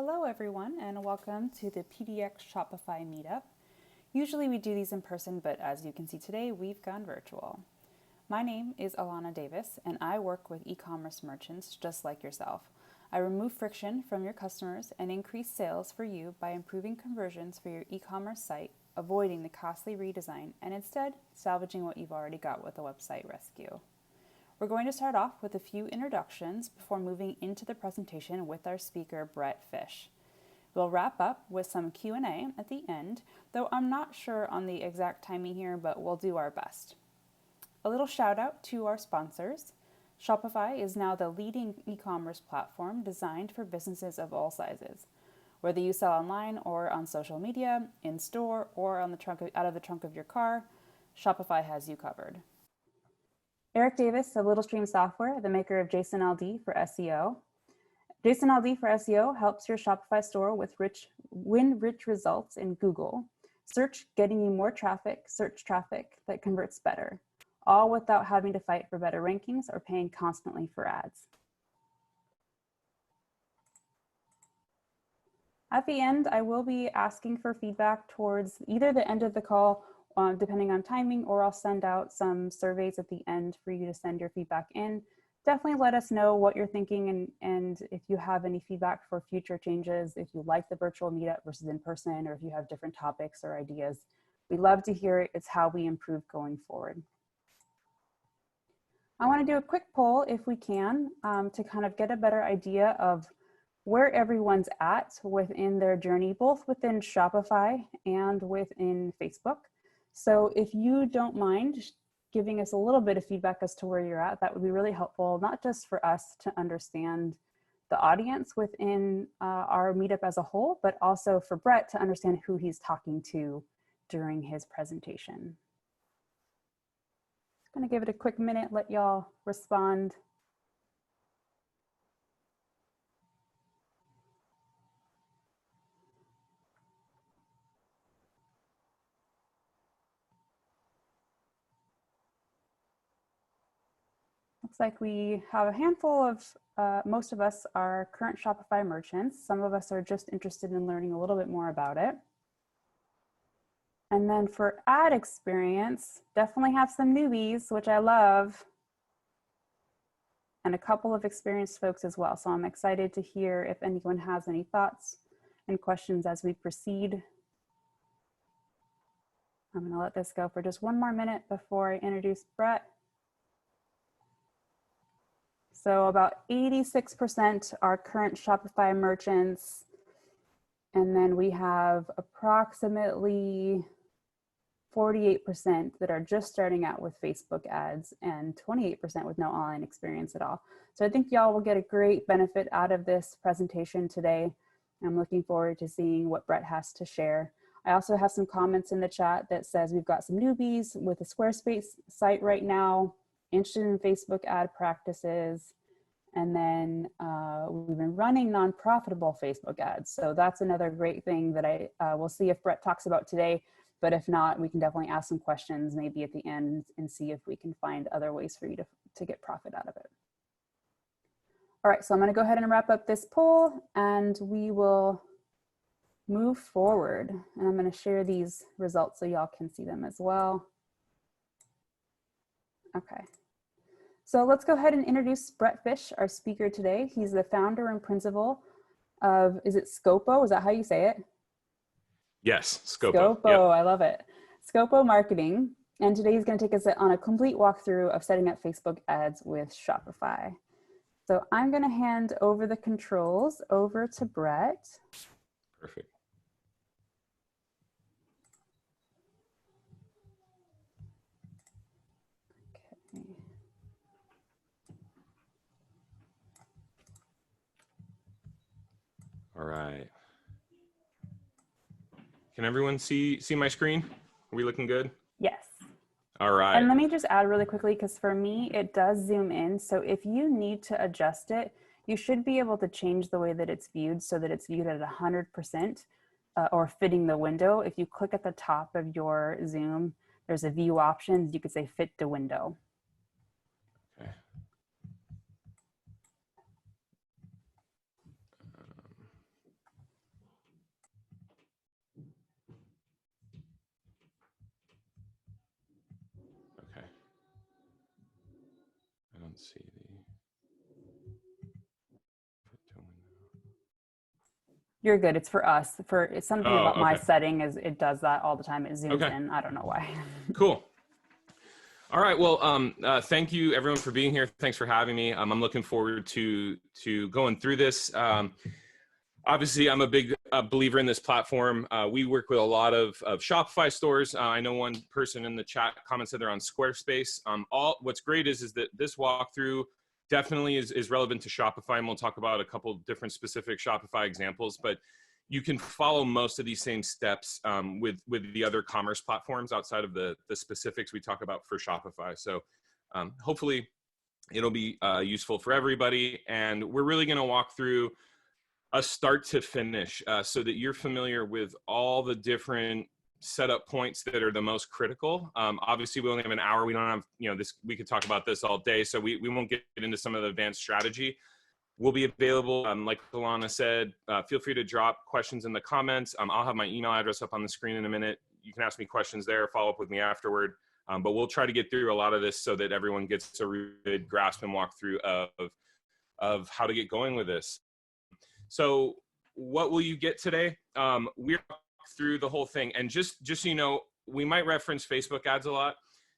Hello everyone and welcome to the PDX Shopify Meetup. Usually we do these in person, but as you can see today, we've gone virtual. My name is Alana Davis and I work with e-commerce merchants just like yourself. I remove friction from your customers and increase sales for you by improving conversions for your e-commerce site, avoiding the costly redesign, and instead salvaging what you've already got with a website rescue. We're going to start off with a few introductions before moving into the presentation with our speaker, Brett Fish. We'll wrap up with some Q&A at the end, though I'm not sure on the exact timing here, but we'll do our best. A little shout out to our sponsors. Shopify is now the leading e-commerce platform designed for businesses of all sizes. Whether you sell online or on social media, in store, or on out of the trunk of your car, Shopify has you covered. Eric Davis of Little Stream Software, the maker of JSON-LD for SEO. JSON-LD for SEO helps your Shopify store win rich results in Google search, getting you more traffic, search traffic that converts better, all without having to fight for better rankings or paying constantly for ads. At the end, I will be asking for feedback towards either the end of the call, depending on timing, or I'll send out some surveys at the end for you to send your feedback in. Definitely let us know what you're thinking and if you have any feedback for future changes, if you like the virtual meetup versus in person, or if you have different topics or ideas. We love to hear it. It's how we improve going forward. I want to do a quick poll if we can to kind of get a better idea of where everyone's at within their journey, both within Shopify and within Facebook. So if you don't mind giving us a little bit of feedback as to where you're at, that would be really helpful, not just for us to understand the audience within our meetup as a whole, but also for Brett to understand who he's talking to during his presentation. Just gonna give it a quick minute, let y'all respond. Looks like we have a handful of, most of us are current Shopify merchants. Some of us are just interested in learning a little bit more about it. And then for ad experience, definitely have some newbies, which I love, and a couple of experienced folks as well. So I'm excited to hear if anyone has any thoughts and questions as we proceed. I'm gonna let this go for just one more minute before I introduce Brett. So about 86% are current Shopify merchants. And then we have approximately 48% that are just starting out with Facebook ads and 28% with no online experience at all. So I think y'all will get a great benefit out of this presentation today. I'm looking forward to seeing what Brett has to share. I also have some comments in the chat that says we've got some newbies with a Squarespace site right now, interested in Facebook ad practices, and then we've been running non-profitable Facebook ads. So that's another great thing that I will see if Brett talks about today, but if not, we can definitely ask some questions maybe at the end and see if we can find other ways for you to get profit out of it. All right, so I'm gonna go ahead and wrap up this poll and we will move forward. And I'm gonna share these results so y'all can see them as well. Okay. So let's go ahead and introduce Brett Fish, our speaker today. He's the founder and principal of, is it Scopo? Is that how you say it? Yes, Scopo. Scopo, yep. I love it. Scopo Marketing. And today he's going to take us on a complete walkthrough of setting up Facebook ads with Shopify. So I'm going to hand over the controls over to Brett. Perfect. All right. Can everyone see my screen? Are we looking good? Yes. All right. And let me just add really quickly, because for me, it does zoom in. So if you need to adjust it, you should be able to change the way that it's viewed so that it's viewed at 100% or fitting the window. If you click at the top of your Zoom, there's a view options. You could say fit the window. Okay. Let's see. You're good. It's for us. It's something Oh, about my okay. setting is it does that all the time. It zooms Okay, in. I don't know why. cool. All right. Well, thank you everyone for being here. Thanks for having me. I'm looking forward to going through this. Obviously, I'm a big believer in this platform. We work with a lot of Shopify stores. I know one person in the chat commented they're on Squarespace. What's great is that this walkthrough definitely is relevant to Shopify, and we'll talk about a couple different specific Shopify examples. But you can follow most of these same steps with the other commerce platforms outside of the specifics we talk about for Shopify. So hopefully it'll be useful for everybody. And we're really going to walk through a start to finish so that you're familiar with all the different setup points that are the most critical. Obviously, we only have an hour. We don't have, this. We could talk about this all day, so we won't get into some of the advanced strategy. We'll be available, like Alana said, feel free to drop questions in the comments. I'll have my email address up on the screen in a minute. You can ask me questions there, follow up with me afterward. But we'll try to get through a lot of this so that everyone gets a really good grasp and walkthrough of how to get going with this. So what will you get today? We're through the whole thing. And just so you know, we might reference Facebook ads a lot.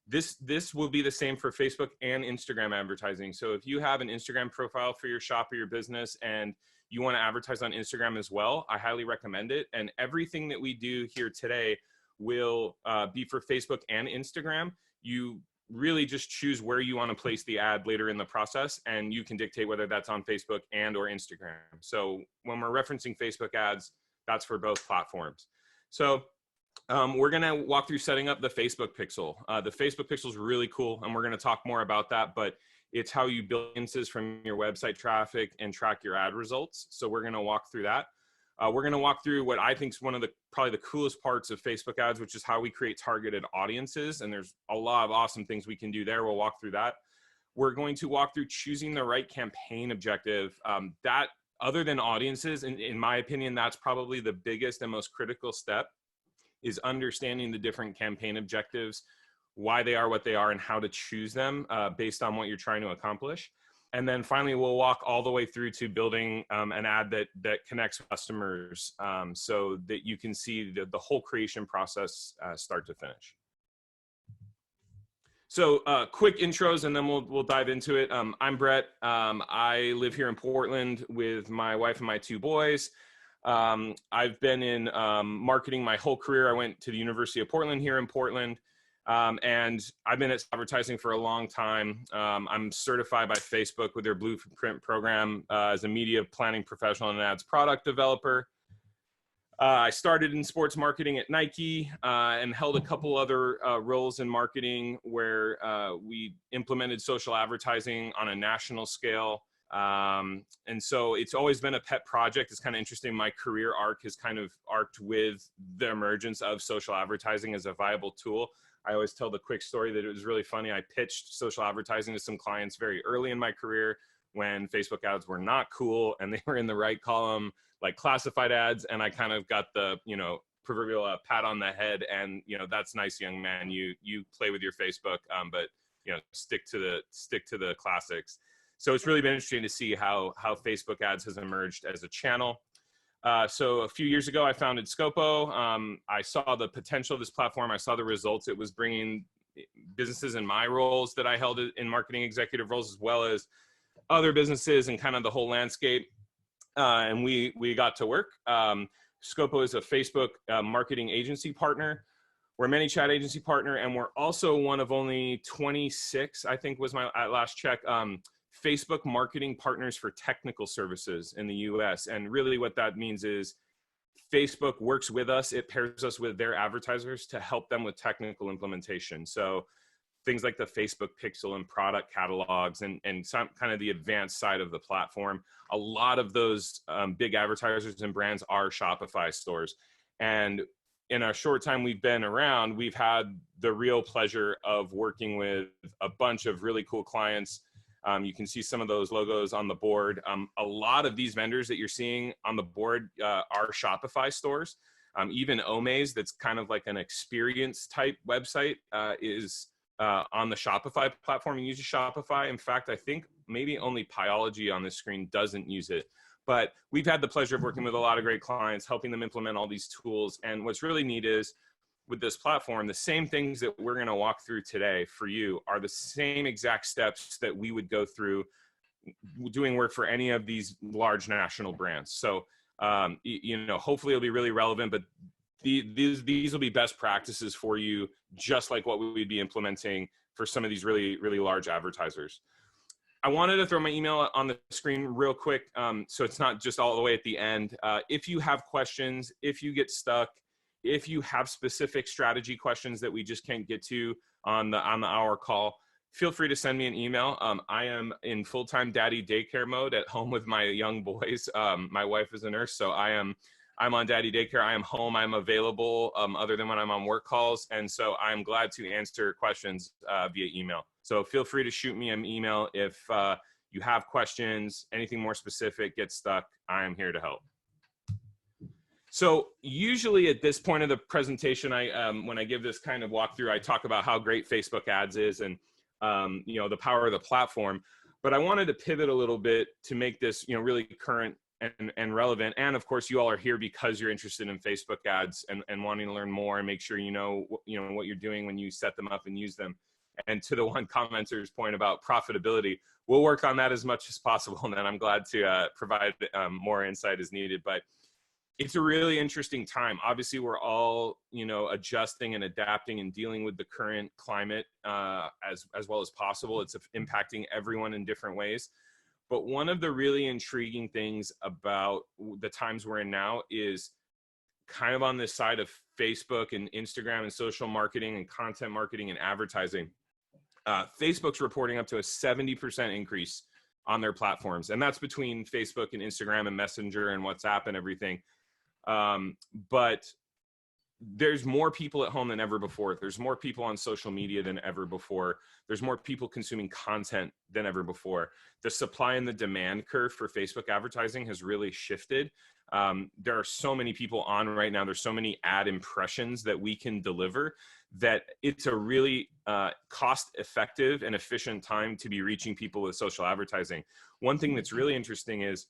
This will be the same for Facebook and Instagram advertising. So if you have an Instagram profile for your shop or your business and you want to advertise on Instagram as well, I highly recommend it. And everything that we do here today will be for Facebook and Instagram. You really just choose where you want to place the ad later in the process, and you can dictate whether that's on Facebook and or Instagram. So when we're referencing Facebook ads, that's for both platforms. So we're going to walk through setting up the Facebook pixel. The Facebook pixel is really cool, and we're going to talk more about that, but it's how you build audiences from your website traffic and track your ad results. So we're going to walk through that. We're going to walk through what I think is one of probably the coolest parts of Facebook ads, which is how we create targeted audiences. And there's a lot of awesome things we can do there. We'll walk through that. We're going to walk through choosing the right campaign objective. That, other than audiences, in my opinion, that's probably the biggest and most critical step, is understanding the different campaign objectives, why they are what they are, and how to choose them based on what you're trying to accomplish. And then finally, we'll walk all the way through to building an ad that connects customers so that you can see the whole creation process start to finish. So quick intros, and then we'll dive into it. I'm Brett. I live here in Portland with my wife and my two boys. I've been in marketing my whole career. I went to the University of Portland here in Portland. And I've been at advertising for a long time. I'm certified by Facebook with their Blueprint program as a media planning professional and ads product developer. I started in sports marketing at Nike and held a couple other roles in marketing where we implemented social advertising on a national scale. And so it's always been a pet project. It's kind of interesting. My career arc has kind of arced with the emergence of social advertising as a viable tool. I always tell the quick story that it was really funny. I pitched social advertising to some clients very early in my career when Facebook ads were not cool and they were in the right column, like classified ads. And I kind of got the, proverbial pat on the head and, that's nice, young man. You play with your Facebook, but, stick to the classics. So it's really been interesting to see how Facebook ads has emerged as a channel. So a few years ago, I founded Scopo. I saw the potential of this platform. I saw the results it was bringing businesses in my roles that I held in marketing executive roles, as well as other businesses and kind of the whole landscape. And we got to work. Scopo is a Facebook marketing agency partner. We're a ManyChat agency partner, and we're also one of only 26, I think was my last check, Facebook marketing partners for technical services in the US. And really what that means is Facebook works with us. It pairs us with their advertisers to help them with technical implementation. So things like the Facebook pixel and product catalogs and some kind of the advanced side of the platform. A lot of those big advertisers and brands are Shopify stores. And in a short time we've been around, we've had the real pleasure of working with a bunch of really cool clients. You can see some of those logos on the board. A lot of these vendors that you're seeing on the board are Shopify stores. Even Omaze, that's kind of like an experience type website, is on the Shopify platform and uses Shopify. In fact, I think maybe only Pyology on this screen doesn't use it. But we've had the pleasure of working with a lot of great clients, helping them implement all these tools. And what's really neat is with this platform, the same things that we're going to walk through today for you are the same exact steps that we would go through doing work for any of these large national brands. So, hopefully it'll be really relevant, but these will be best practices for you, just like what we would be implementing for some of these really, really large advertisers. I wanted to throw my email on the screen real quick, so it's not just all the way at the end. If you have questions, if you get stuck, if you have specific strategy questions that we just can't get to on the hour call, feel free to send me an email. I am in full-time daddy daycare mode at home with my young boys. My wife is a nurse, so I'm on daddy daycare. I am home. I'm available other than when I'm on work calls. And so I'm glad to answer questions via email. So feel free to shoot me an email if you have questions, anything more specific, get stuck. I am here to help. So usually at this point of the presentation, when I give this kind of walkthrough, I talk about how great Facebook ads is and the power of the platform. But I wanted to pivot a little bit to make this really current and relevant. And of course, you all are here because you're interested in Facebook ads and wanting to learn more and make sure you know what you're doing when you set them up and use them. And to the one commenter's point about profitability, we'll work on that as much as possible. And then I'm glad to provide more insight as needed. But it's a really interesting time. Obviously, we're all, adjusting and adapting and dealing with the current climate as well as possible. It's impacting everyone in different ways. But one of the really intriguing things about the times we're in now is kind of on this side of Facebook and Instagram and social marketing and content marketing and advertising. Facebook's reporting up to a 70% increase on their platforms. And that's between Facebook and Instagram and Messenger and WhatsApp and everything. But there's more people at home than ever before. There's more people on social media than ever before. There's more people consuming content than ever before. The supply and the demand curve for Facebook advertising has really shifted. There are so many people on right now. There's so many ad impressions that we can deliver that it's a really cost-effective and efficient time to be reaching people with social advertising. One thing that's really interesting is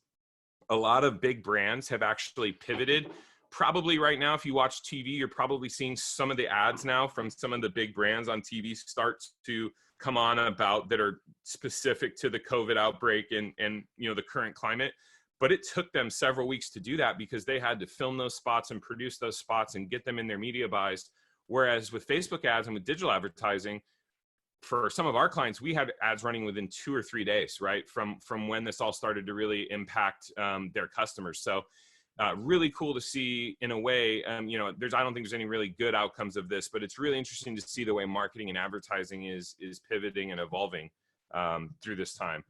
a lot of big brands have actually pivoted. Probably right now, if you watch TV, you're probably seeing some of the ads now from some of the big brands on TV start to come on about that are specific to the COVID outbreak and the current climate. But it took them several weeks to do that because they had to film those spots and produce those spots and get them in their media buys. Whereas with Facebook ads and with digital advertising, for some of our clients, we had ads running within 2 or 3 days, right? From when this all started to really impact their customers. So really cool to see in a way, I don't think there's any really good outcomes of this, but it's really interesting to see the way marketing and advertising is pivoting and evolving through this time.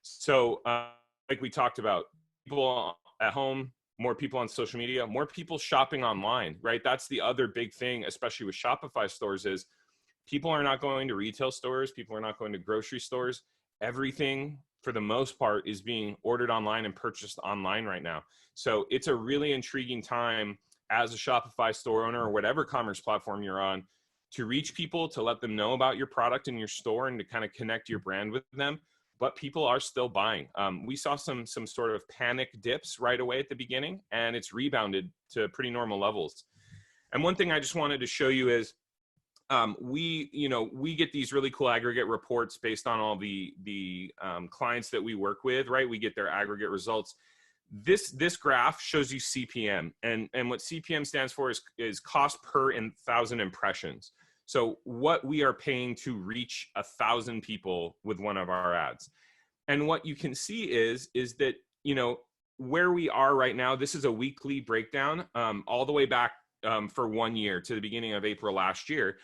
So like we talked about, people at home, more people on social media, more people shopping online, right? That's the other big thing, especially with Shopify stores, is people are not going to retail stores. People are not going to grocery stores. Everything, for the most part, is being ordered online and purchased online right now. So it's a really intriguing time as a Shopify store owner or whatever commerce platform you're on to reach people, to let them know about your product in your store and to kind of connect your brand with them. But people are still buying. We saw some sort of panic dips right away at the beginning, and it's rebounded to pretty normal levels. And one thing I just wanted to show you is we get these really cool aggregate reports based on all the clients that we work with, right? We get their aggregate results. This graph shows you CPM, and what CPM stands for is cost per 1,000 impressions. So what we are paying to reach 1,000 people with one of our ads. And what you can see is that, where we are right now, this is a weekly breakdown all the way back for 1 year to the beginning of April last year.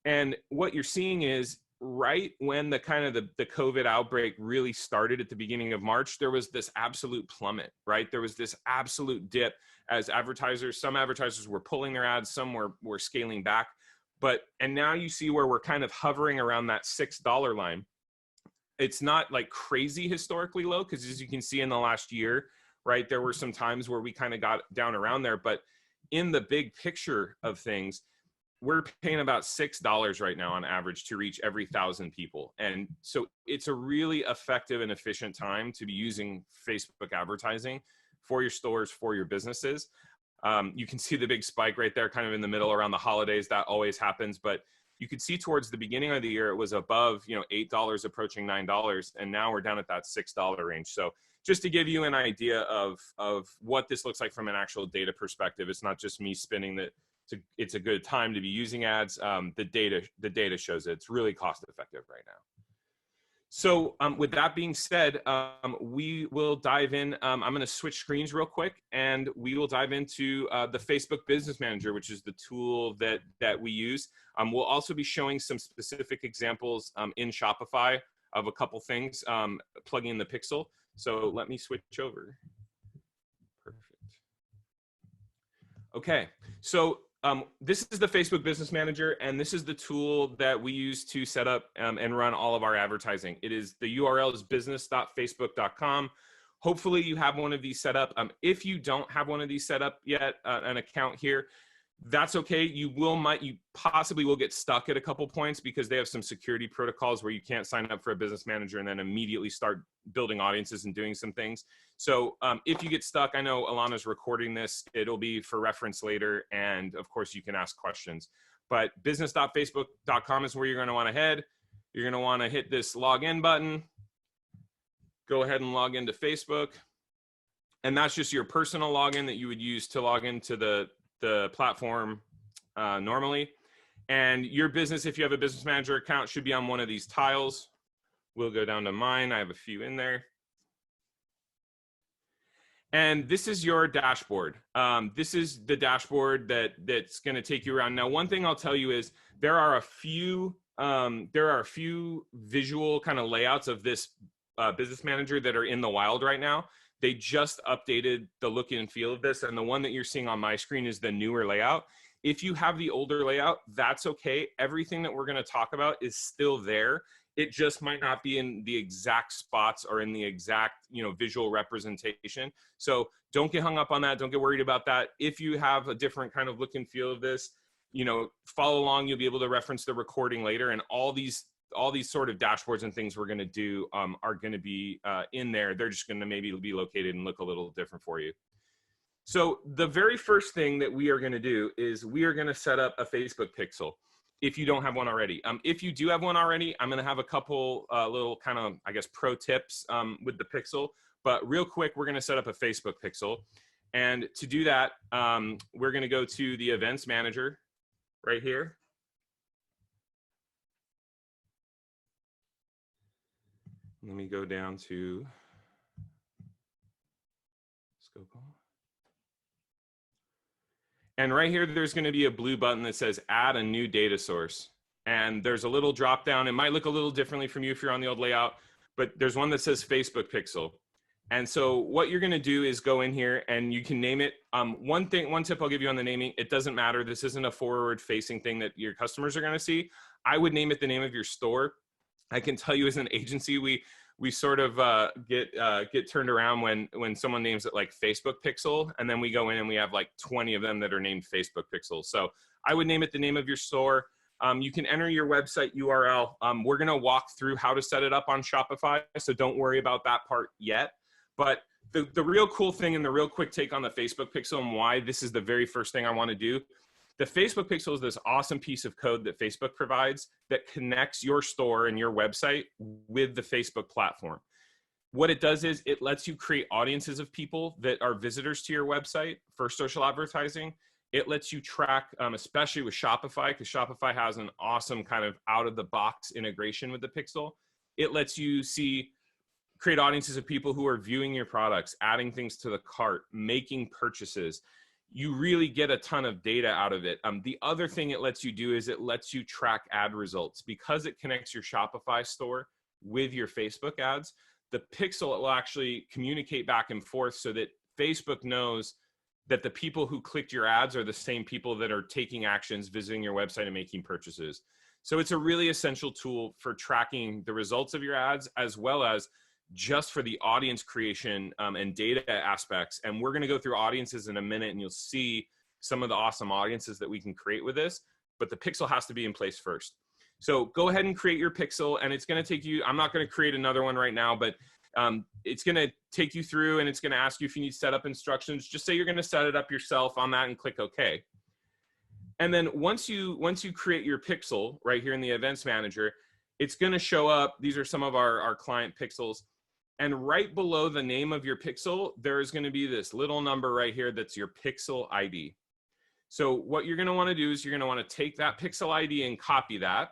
And what you're seeing is right when the COVID outbreak really started at the beginning of March, there was this absolute plummet, right? There was this absolute dip as some advertisers were pulling their ads, some were scaling back. And now you see where we're kind of hovering around that $6 line. It's not like crazy historically low, because as you can see in the last year, right, there were some times where we kind of got down around there. But in the big picture of things, we're paying about $6 right now on average to reach every 1,000 people. And so it's a really effective and efficient time to be using Facebook advertising for your stores, for your businesses. You can see the big spike right there kind of in the middle around the holidays. That always happens. But you could see towards the beginning of the year, it was above, $8 approaching $9. And now we're down at that $6 range. So just to give you an idea of what this looks like from an actual data perspective, it's not just me spinning that. It's a good time to be using ads. The data shows it's really cost effective right now. So with that being said, we will dive in. I'm going to switch screens real quick, and we will dive into the Facebook Business Manager, which is the tool that we use. We'll also be showing some specific examples in Shopify of a couple things, plugging in the pixel. So let me switch over. Perfect. Okay, so this is the Facebook Business Manager, and this is the tool that we use to set up and run all of our advertising. The URL is business.facebook.com. Hopefully you have one of these set up. If you don't have one of these set up yet, an account here, that's okay. You possibly will get stuck at a couple points because they have some security protocols where you can't sign up for a business manager and then immediately start building audiences and doing some things. So if you get stuck, I know Alana's recording this. It'll be for reference later. And of course you can ask questions, but business.facebook.com is where you're going to want to head. You're going to want to hit this login button. Go ahead and log into Facebook. And that's just your personal login that you would use to log into the platform normally. And your business, if you have a business manager account, should be on one of these tiles. We'll go down to mine. I have a few in there. And this is your dashboard. This is the dashboard that's going to take you around. Now, one thing I'll tell you is there are a few visual kind of layouts of this business manager that are in the wild right now. They just updated the look and feel of this, and the one that you're seeing on my screen is the newer layout. If you have the older layout, that's okay. Everything that we're going to talk about is still there. It just might not be in the exact spots or in the exact, visual representation. So don't get hung up on that. Don't get worried about that. If you have a different kind of look and feel of this, follow along. You'll be able to reference the recording later, and all these sort of dashboards and things we're going to do are going to be in there. They're just going to maybe be located and look a little different for you. So the very first thing that we are going to do is we are going to set up a Facebook pixel if you don't have one already. If you do have one already, I'm going to have a couple little kind of, pro tips with the pixel. But real quick, we're going to set up a Facebook pixel. And to do that, we're going to go to the Events Manager right here. Let me go down to scope. And right here, there's going to be a blue button that says add a new data source. And there's a little drop down. It might look a little differently from you if you're on the old layout, but there's one that says Facebook pixel. And so what you're going to do is go in here and you can name it. One tip I'll give you on the naming, it doesn't matter. This isn't a forward facing thing that your customers are going to see. I would name it the name of your store. I can tell you as an agency, we sort of get turned around when someone names it like Facebook Pixel, and then we go in and we have like 20 of them that are named Facebook Pixels. So I would name it the name of your store. You can enter your website URL. We're going to walk through how to set it up on Shopify, so don't worry about that part yet. But the real cool thing and the real quick take on the Facebook Pixel and why this is the very first thing I want to do. The Facebook Pixel is this awesome piece of code that Facebook provides that connects your store and your website with the Facebook platform. What it does is it lets you create audiences of people that are visitors to your website for social advertising. It lets you track, especially with Shopify, because Shopify has an awesome kind of out-of-the-box integration with the Pixel. It lets you create audiences of people who are viewing your products, adding things to the cart, making purchases. You really get a ton of data out of it. The other thing it lets you do is it lets you track ad results. Because it connects your Shopify store with your Facebook ads, the Pixel will actually communicate back and forth so that Facebook knows that the people who clicked your ads are the same people that are taking actions, visiting your website and making purchases. So it's a really essential tool for tracking the results of your ads, as well as just for the audience creation and data aspects. And we're going to go through audiences in a minute, and you'll see some of the awesome audiences that we can create with this. but the pixel has to be in place first. So go ahead and create your pixel, and it's going to take you, I'm not going to create another one right now, but it's going to take you through, and it's going to ask you if you need setup instructions. Just say you're going to set it up yourself on that and click OK. And then once you create your pixel right here in the Events Manager, it's going to show up. These are some of our client pixels. And right below the name of your pixel, there is going to be this little number right here that's your pixel ID. So what you're going to want to do is you're going to want to take that pixel ID and copy that.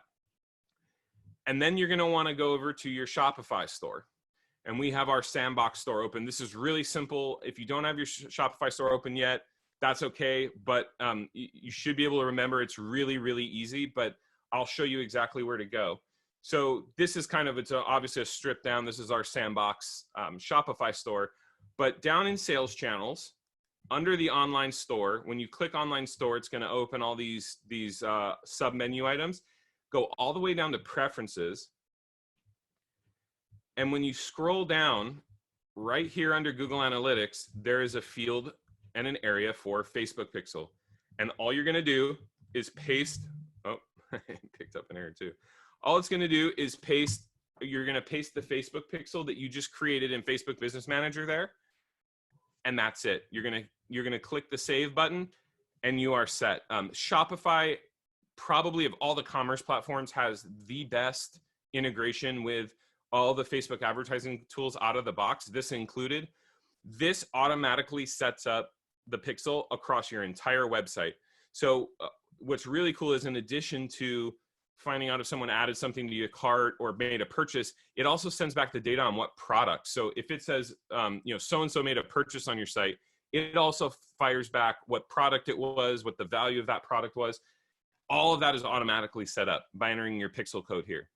And then you're going to want to go over to your Shopify store. And we have our sandbox store open. This is really simple. If you don't have your Shopify store open yet, that's okay. But you should be able to remember it's really, really easy. But I'll show you exactly where to go. So this is kind of, it's obviously a strip down. This is our sandbox Shopify store. But down in sales channels, under the online store, when you click online store, it's going to open all these sub menu items. Go all the way down to preferences. And when you scroll down right here under Google Analytics, there is a field and an area for Facebook pixel. And all you're going to do is paste. Oh, I picked up an error too. All it's going to do is paste. You're going to paste the Facebook pixel that you just created in Facebook Business Manager there. And that's it. You're going to click the save button and you are set. Shopify, probably of all the commerce platforms, has the best integration with all the Facebook advertising tools out of the box, this included. This automatically sets up the pixel across your entire website. So what's really cool is, in addition to finding out if someone added something to your cart or made a purchase, it also sends back the data on what product. So if it says, so-and-so made a purchase on your site, it also fires back what product it was, what the value of that product was. All of that is automatically set up by entering your pixel code here.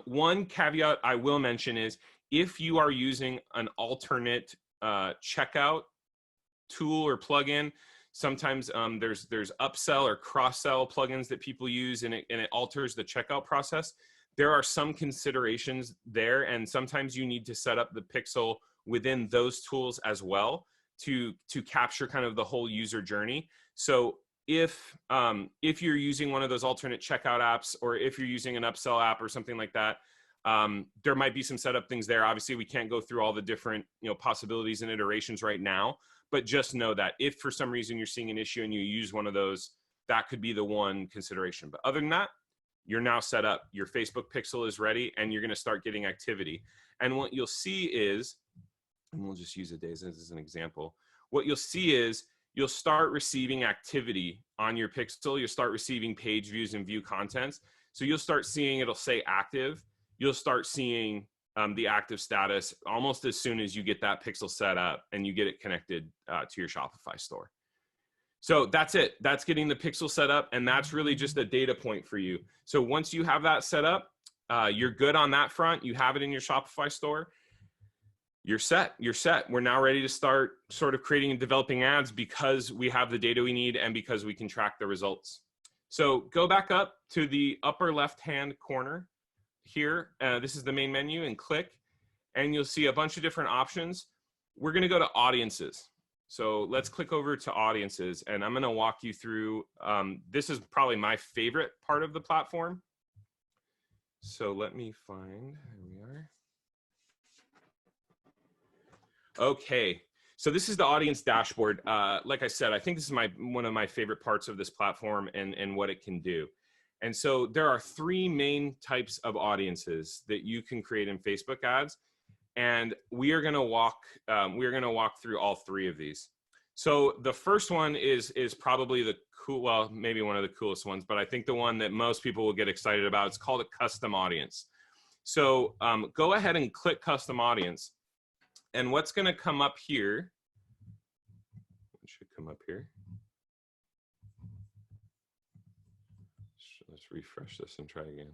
One caveat I will mention is, if you are using an alternate checkout tool or plugin, sometimes there's upsell or cross-sell plugins that people use, and it alters the checkout process. There are some considerations there, and sometimes you need to set up the pixel within those tools as well to capture kind of the whole user journey. So if you're using one of those alternate checkout apps, or if you're using an upsell app or something like that, there might be some setup things there. Obviously, we can't go through all the different possibilities and iterations right now, but just know that if for some reason you're seeing an issue and you use one of those, that could be the one consideration. But other than that, you're now set up. Your Facebook pixel is ready, and you're going to start getting activity. And what you'll see is, and we'll just use a day as an example, what you'll see is you'll start receiving activity on your pixel. You'll start receiving page views and view contents. So you'll start seeing, it'll say active. You'll start seeing the active status almost as soon as you get that pixel set up and you get it connected to your Shopify store. So that's it. That's getting the pixel set up, and that's really just a data point for you. So once you have that set up, you're good on that front. You have it in your Shopify store. You're set. You're set. We're now ready to start sort of creating and developing ads, because we have the data we need and because we can track the results. So go back up to the upper left-hand corner here. This is the main menu, and click, and you'll see a bunch of different options. We're going to go to audiences. So let's click over to audiences, and I'm going to walk you through. This is probably my favorite part of the platform. So let me find, here we are. Okay, so this is the audience dashboard. Like I said, I think this is one of my favorite parts of this platform and what it can do. And so there are three main types of audiences that you can create in Facebook ads, and we are going to walk through all three of these. So the first one is probably the cool, well, maybe one of the coolest ones, but I think the one that most people will get excited about. It's called a custom audience. So go ahead and click custom audience. And what's going to come up here, it should come up here. Let's refresh this and try again.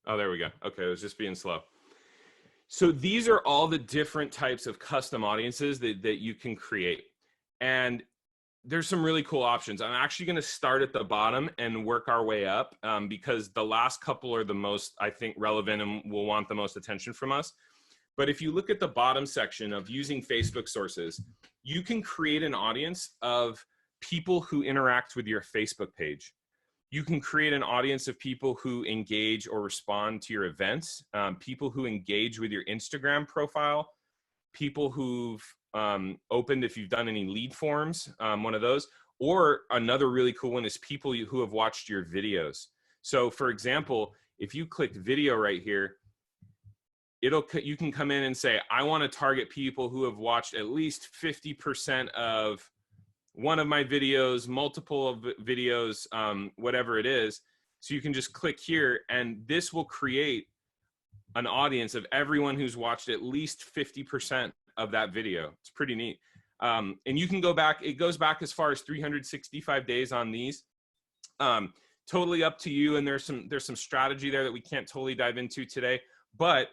Oh, there we go. Okay, it was just being slow. So these are all the different types of custom audiences that you can create. And there's some really cool options. I'm actually going to start at the bottom and work our way up, because the last couple are the most, I think, relevant and will want the most attention from us. But if you look at the bottom section of using Facebook sources, you can create an audience of people who interact with your Facebook page. You can create an audience of people who engage or respond to your events, people who engage with your Instagram profile, people who've opened, if you've done any lead forms, one of those. Or another really cool one is people who have watched your videos. So for example, if you click video right here, you can come in and say, I want to target people who have watched at least 50% of one of my videos, multiple of videos, whatever it is. So you can just click here, and this will create an audience of everyone who's watched at least 50% of that video. It's pretty neat. And you can go back, it goes back as far as 365 days on these. Totally up to you. And there's some strategy there that we can't totally dive into today, but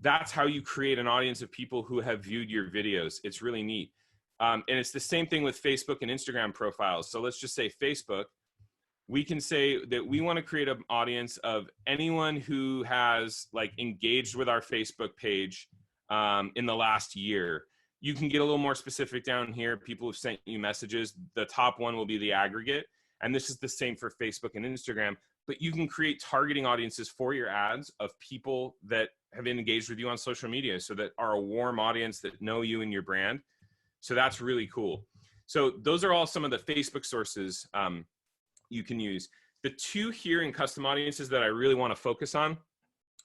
that's how you create an audience of people who have viewed your videos. It's really neat. And it's the same thing with Facebook and Instagram profiles. So let's just say Facebook, we can say that we want to create an audience of anyone who has like engaged with our Facebook page in the last year. You can get a little more specific down here. People have sent you messages. The top one will be the aggregate. And this is the same for Facebook and Instagram, but you can create targeting audiences for your ads of people that have engaged with you on social media, so that are a warm audience that know you and your brand. So that's really cool. So those are all some of the Facebook sources you can use. The two here in custom audiences that I really want to focus on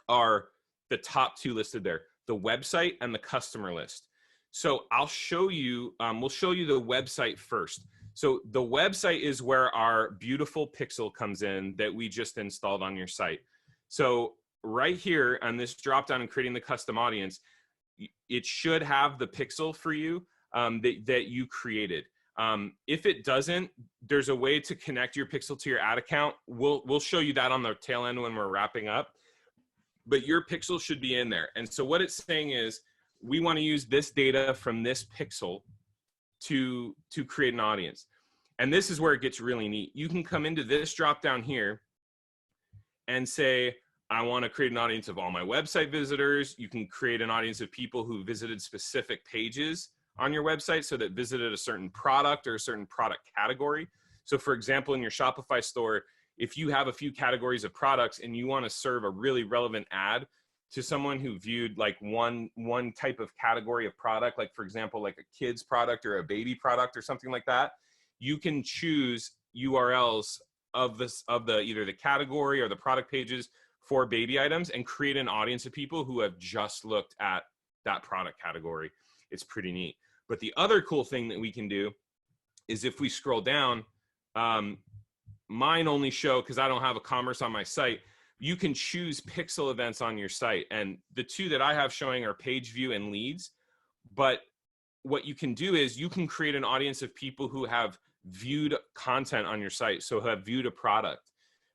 are the top two listed there, the website and the customer list. So I'll show you, we'll show you the website first. So the website is where our beautiful pixel comes in that we just installed on your site. So right here on this drop down and creating the custom audience, it should have the pixel for you that you created. If it doesn't, there's a way to connect your pixel to your ad account. We'll show you that on the tail end when we're wrapping up, but your pixel should be in there. And so what it's saying is we want to use this data from this pixel to create an audience. And this is where it gets really neat. You can come into this drop down here and say, I want to create an audience of all my website visitors. You can create an audience of people who visited specific pages on your website, so that visited a certain product or a certain product category. So for example, in your Shopify store, if you have a few categories of products and you want to serve a really relevant ad to someone who viewed like one type of category of product, like for example, like a kid's product or a baby product or something like that, you can choose URLs of either the category or the product pages for baby items and create an audience of people who have just looked at that product category. It's pretty neat. But the other cool thing that we can do is if we scroll down, mine only show, because I don't have a commerce on my site, you can choose pixel events on your site. And the two that I have showing are page view and leads. But what you can do is you can create an audience of people who have viewed content on your site, so have viewed a product,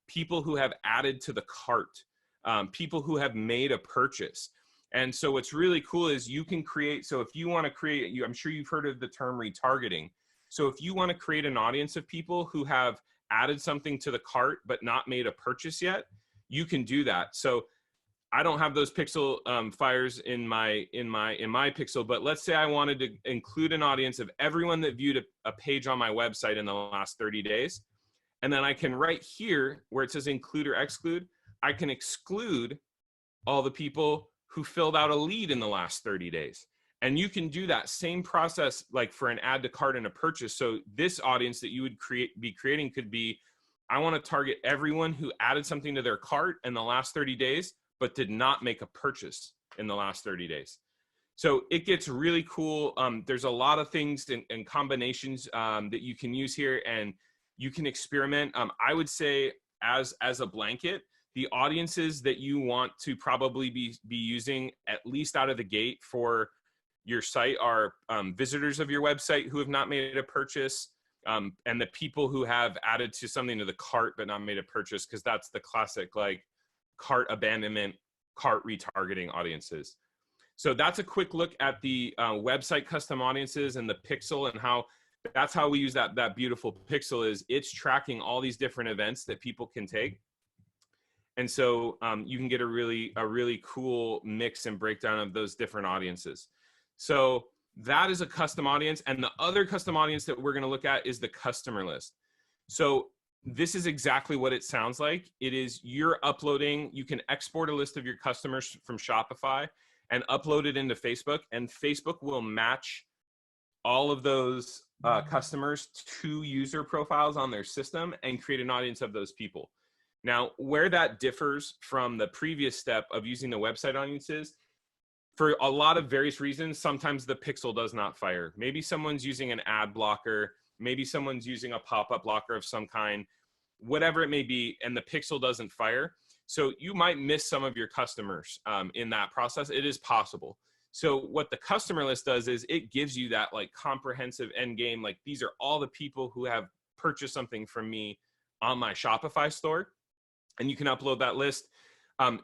people who have added to the cart, people who have made a purchase. And so what's really cool is you can create, so if you want to create, I'm sure you've heard of the term retargeting. So if you want to create an audience of people who have added something to the cart but not made a purchase yet, you can do that. So I don't have those pixel fires in my pixel, but let's say I wanted to include an audience of everyone that viewed a page on my website in the last 30 days. And then I can right here where it says include or exclude, I can exclude all the people who filled out a lead in the last 30 days. And you can do that same process like for an add to cart and a purchase. So this audience that you would be creating could be, I want to target everyone who added something to their cart in the last 30 days, but did not make a purchase in the last 30 days. So it gets really cool. There's a lot of things and combinations that you can use here, and you can experiment. I would say as a blanket, the audiences that you want to probably be using at least out of the gate for your site are visitors of your website who have not made a purchase, and the people who have added to something to the cart but not made a purchase, because that's the classic like cart abandonment, cart retargeting audiences. So that's a quick look at the website custom audiences and the pixel and how That's how we use that beautiful pixel, is it's tracking all these different events that people can take. And so you can get a really cool mix and breakdown of those different audiences. So that is a custom audience. And the other custom audience that we're going to look at is the customer list. So this is exactly what it sounds like. It is, you're uploading, you can export a list of your customers from Shopify and upload it into Facebook, and Facebook will match all of those customers to user profiles on their system and create an audience of those people. Now, where that differs from the previous step of using the website audiences, for a lot of various reasons, sometimes the pixel does not fire. Maybe someone's using an ad blocker, maybe someone's using a pop-up blocker of some kind, whatever it may be, and the pixel doesn't fire. So you might miss some of your customers in that process. It is possible. So what the customer list does is it gives you that like comprehensive end game. Like, these are all the people who have purchased something from me on my Shopify store, and you can upload that list.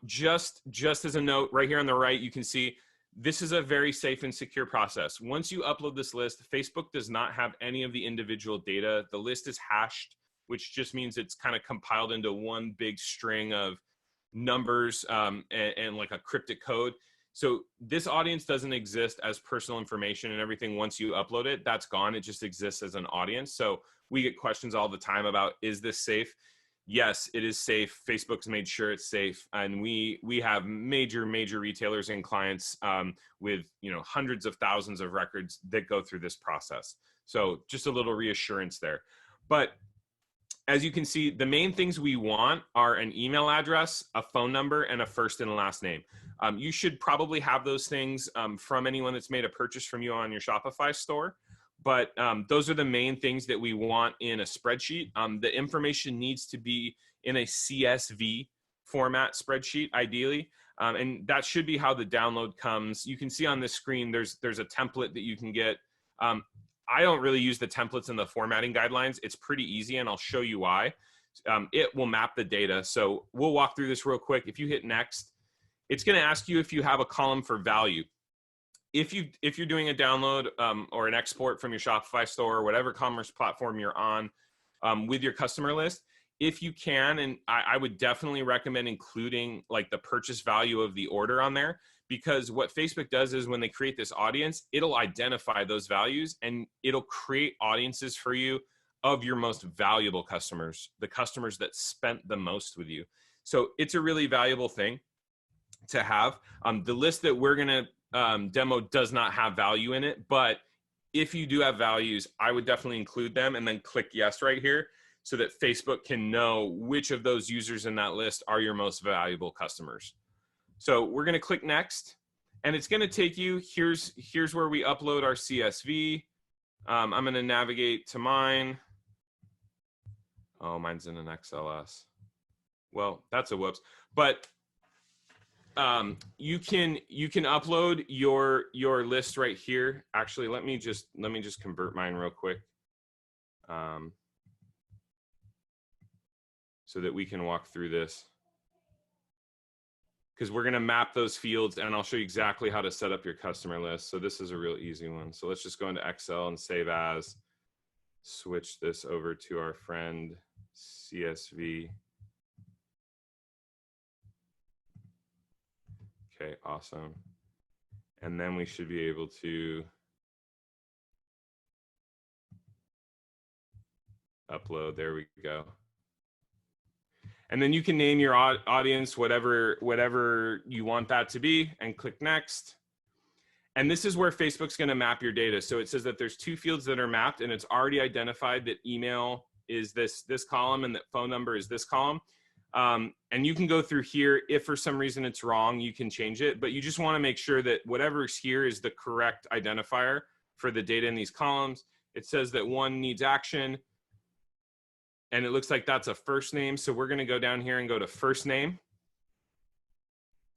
Just as a note, right here on the right, you can see this is a very safe and secure process. Once you upload this list, Facebook does not have any of the individual data. The list is hashed, which just means it's kind of compiled into one big string of numbers and like a cryptic code. So this audience doesn't exist as personal information and everything. Once you upload it, that's gone. It just exists as an audience. So we get questions all the time about, is this safe? Yes, it is safe. Facebook's made sure it's safe. And we have major retailers and clients with, you know, hundreds of thousands of records that go through this process. So just a little reassurance there. But as you can see, the main things we want are an email address, a phone number, and a first and last name. You should probably have those things from anyone that's made a purchase from you on your Shopify store. But those are the main things that we want in a spreadsheet. The information needs to be in a CSV format spreadsheet, ideally. And that should be how the download comes. You can see on this screen, there's a template that you can get. I don't really use the templates in the formatting guidelines. It's pretty easy, and I'll show you why. It will map the data. So we'll walk through this real quick. If you hit next, it's going to ask you if you have a column for value. If you're doing a download or an export from your Shopify store or whatever commerce platform you're on with your customer list, if you can, and I would definitely recommend including like the purchase value of the order on there, because what Facebook does is when they create this audience, it'll identify those values and it'll create audiences for you of your most valuable customers, the customers that spent the most with you. So it's a really valuable thing to have. The list that we're going to demo does not have value in it, but if you do have values, I would definitely include them and then click yes right here so that Facebook can know which of those users in that list are your most valuable customers. So we're going to click next, and it's going to take you, here's where we upload our CSV. I'm going to navigate to mine. Oh, mine's in an XLS. Well, that's a whoops. But you can upload your list right here. Actually, let me just convert mine real quick, so that we can walk through this, because we're going to map those fields, and I'll show you exactly how to set up your customer list. So this is a real easy one. So let's just go into Excel and save as, switch this over to our friend CSV. Okay, awesome. And then we should be able to upload. There we go. And then you can name your audience whatever you want that to be, and click next. And this is where Facebook's going to map your data. So it says that there's two fields that are mapped, and it's already identified that email is this column and that phone number is this column. And you can go through here. If for some reason it's wrong, you can change it, but you just want to make sure that whatever's here is the correct identifier for the data in these columns. It says that one needs action, and it looks like that's a first name. So we're going to go down here and go to first name.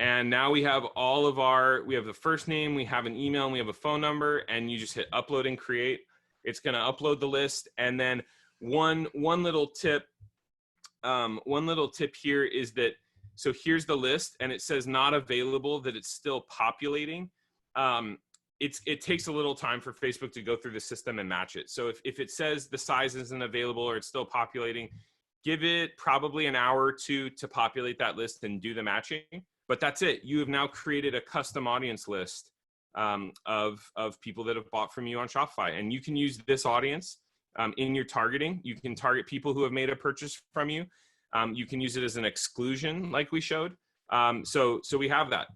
And now we have we have the first name, we have an email, and we have a phone number, and you just hit upload and create. It's going to upload the list. And then one little tip here is that, so here's the list, and it says not available, that it's still populating. it takes a little time for Facebook to go through the system and match it. So if it says the size isn't available or it's still populating, give it probably an hour or two to populate that list and do the matching. But that's it. You have now created a custom audience list of people that have bought from you on Shopify. And you can use this audience in your targeting. You can target people who have made a purchase from you. You can use it as an exclusion like we showed. So we have that.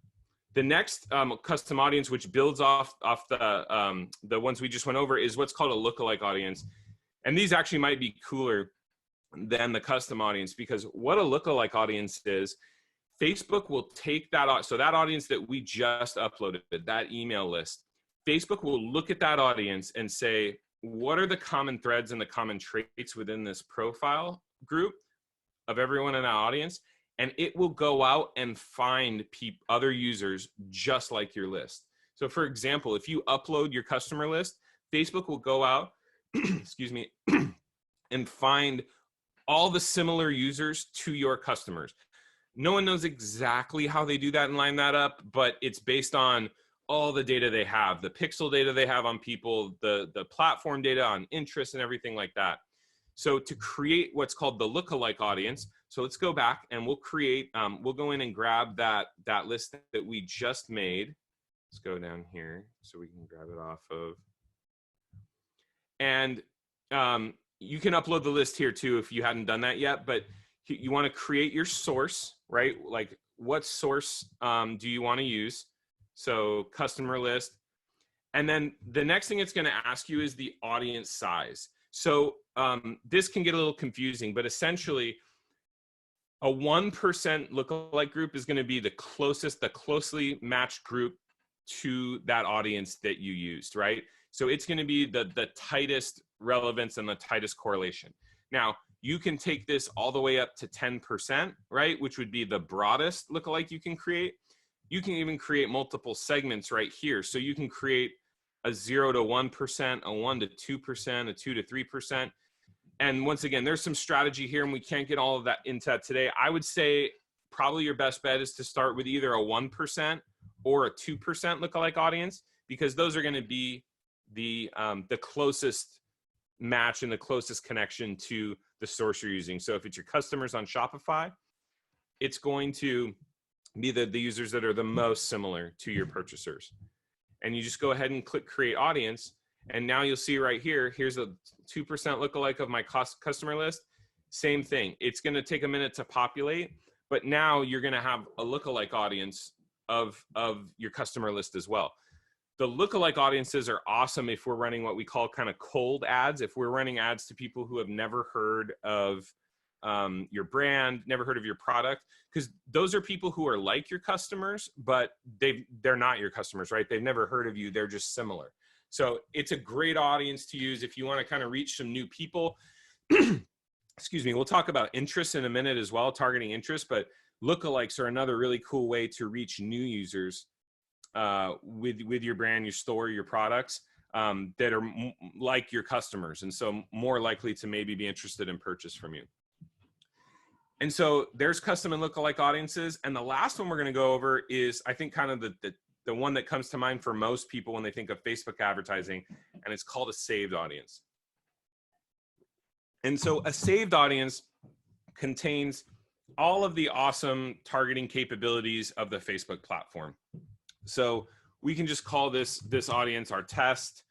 The next custom audience, which builds off the ones we just went over, is what's called a lookalike audience. And these actually might be cooler than the custom audience, because what a lookalike audience is, Facebook will take that, so that audience that we just uploaded, that email list, Facebook will look at that audience and say, what are the common threads and the common traits within this profile group of everyone in that audience? And it will go out and find other users just like your list. So for example, if you upload your customer list, Facebook will go out, excuse me, and find all the similar users to your customers. No one knows exactly how they do that and line that up, but it's based on all the data they have, the pixel data they have on people, the platform data on interest and everything like that. So to create what's called the lookalike audience, so let's go back and we'll create, we'll go in and grab that list that we just made. Let's go down here so we can grab it off of. And you can upload the list here too if you hadn't done that yet, but you want to create your source, right? Like what source do you want to use? So customer list. And then the next thing it's going to ask you is the audience size. So this can get a little confusing, but essentially a 1% lookalike group is going to be the closely matched group to that audience that you used, right? So it's going to be the tightest relevance and the tightest correlation. Now, you can take this all the way up to 10%, right? Which would be the broadest lookalike you can create. You can even create multiple segments right here. So you can create a 0 to 1%, a 1 to 2%, a 2 to 3%. And once again, there's some strategy here and we can't get all of that into that today. I would say probably your best bet is to start with either a 1% or a 2% lookalike audience, because those are going to be the closest match and the closest connection to the source you're using. So if it's your customers on Shopify, it's going to be the users that are the most similar to your purchasers. And you just go ahead and click create audience. And now you'll see right here, here's a 2% lookalike of my customer list. Same thing. It's going to take a minute to populate, but now you're going to have a lookalike audience of your customer list as well. The lookalike audiences are awesome if we're running what we call kind of cold ads. If we're running ads to people who have never heard of your brand, never heard of your product, because those are people who are like your customers, but they're not your customers, right? They've never heard of you. They're just similar. So it's a great audience to use if you want to kind of reach some new people. Excuse me. We'll talk about interest in a minute as well, targeting interest, but lookalikes are another really cool way to reach new users with your brand, your store, your products that are like your customers. And so more likely to maybe be interested in purchase from you. And so there's custom and lookalike audiences. And the last one we're going to go over is, I think, kind of the one that comes to mind for most people when they think of Facebook advertising, and it's called a saved audience. And so a saved audience contains all of the awesome targeting capabilities of the Facebook platform. So we can just call this audience our test.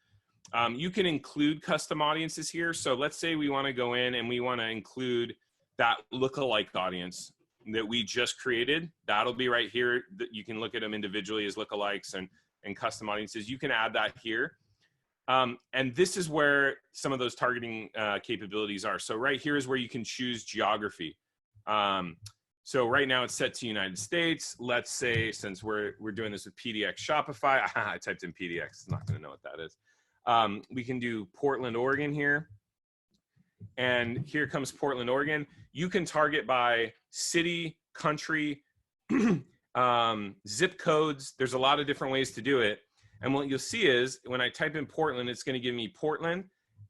You can include custom audiences here. So let's say we want to go in and we want to include that lookalike audience that we just created. That'll be right here. You can look at them individually as lookalikes and custom audiences. You can add that here. And this is where some of those targeting capabilities are. So right here is where you can choose geography. So right now it's set to United States. Let's say, since we're doing this with PDX Shopify, I typed in PDX, it's not going to know what that is. We can do Portland, Oregon here. And here comes Portland, Oregon. You can target by city, country, zip codes. There's a lot of different ways to do it. And what you'll see is when I type in Portland, it's going to give me Portland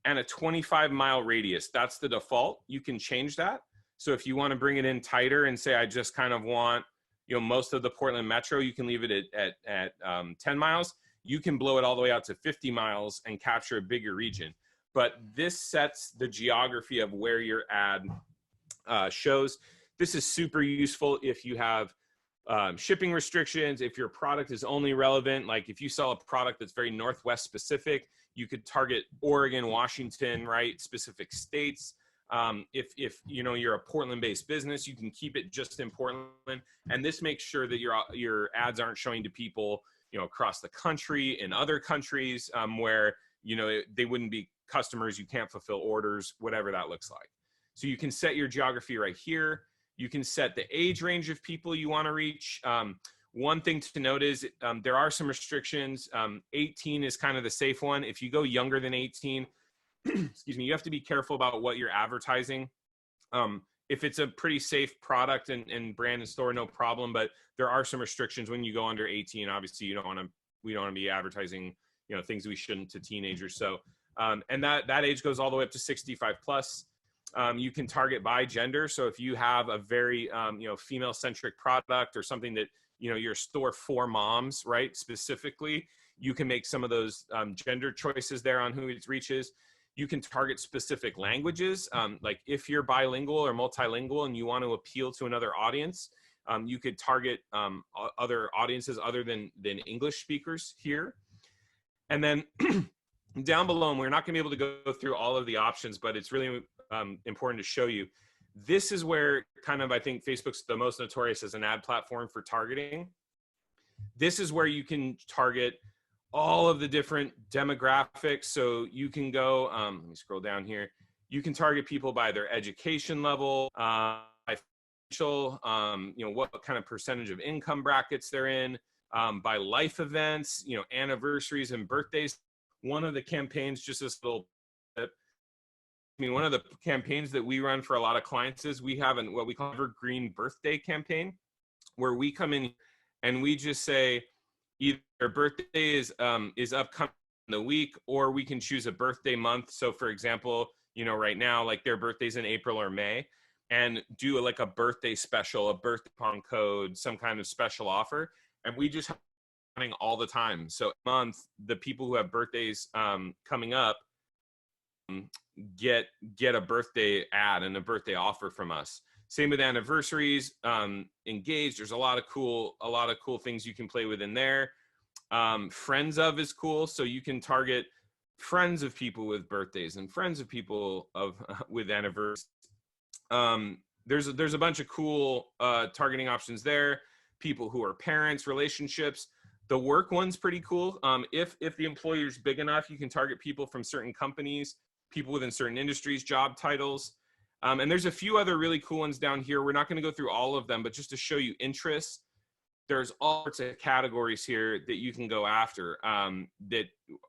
and a 25-mile radius. That's the default. You can change that. So if you want to bring it in tighter and say, I just kind of want, most of the Portland metro, you can leave it at 10 miles. you can blow it all the way out to 50 miles and capture a bigger region. But this sets the geography of where your ad shows. This is super useful if you have shipping restrictions, if your product is only relevant, like if you sell a product that's very Northwest specific, you could target Oregon, Washington, right? Specific states. If you know you're a Portland-based business, you can keep it just in Portland, and this makes sure that your ads aren't showing to people, you know, across the country, in other countries, where, you know, they wouldn't be customers, you can't fulfill orders, whatever that looks like. So you can set your geography right here. You can set the age range of people you want to reach. One thing to note is there are some restrictions. 18 is kind of the safe one. If you go younger than 18, excuse me, you have to be careful about what you're advertising. If it's a pretty safe product and brand and store, no problem. But there are some restrictions when you go under 18. Obviously, we don't want to be advertising, you know, things we shouldn't to teenagers. So, and that age goes all the way up to 65 plus. You can target by gender. So if you have a very, you know, female centric product or something that, you know, your store for moms, right? Specifically, you can make some of those gender choices there on who it reaches. You can target specific languages. Like if you're bilingual or multilingual and you want to appeal to another audience, you could target other audiences other than English speakers here. And then down below, and we're not going to be able to go through all of the options, but it's really important to show you. This is where kind of, I think Facebook's the most notorious as an ad platform for targeting. This is where you can target all of the different demographics. So you can go, let me scroll down here. You can target people by their education level, by financial, you know, what kind of percentage of income brackets they're in, by life events, you know, anniversaries and birthdays. One of the campaigns, just this little tip, I mean, one of the campaigns that we run for a lot of clients is we have what we call evergreen birthday campaign, where we come in and we just say either their birthday is upcoming in the week, or we can choose a birthday month. So for example, you know, right now, like their birthday's in April or May, and do like a birthday special, a birthday coupon code, some kind of special offer. And we just have running all the time. So a month, the people who have birthdays coming up get a birthday ad and a birthday offer from us. Same with anniversaries, engaged. There's a lot of cool things you can play with in there. Friends of is cool. So you can target friends of people with birthdays and friends of people with anniversaries. There's a bunch of cool targeting options there. People who are parents, relationships. The work one's pretty cool. If the employer's big enough, you can target people from certain companies, people within certain industries, job titles. And there's a few other really cool ones down here. We're not going to go through all of them, but just to show you interests, there's all sorts of categories here that you can go after that,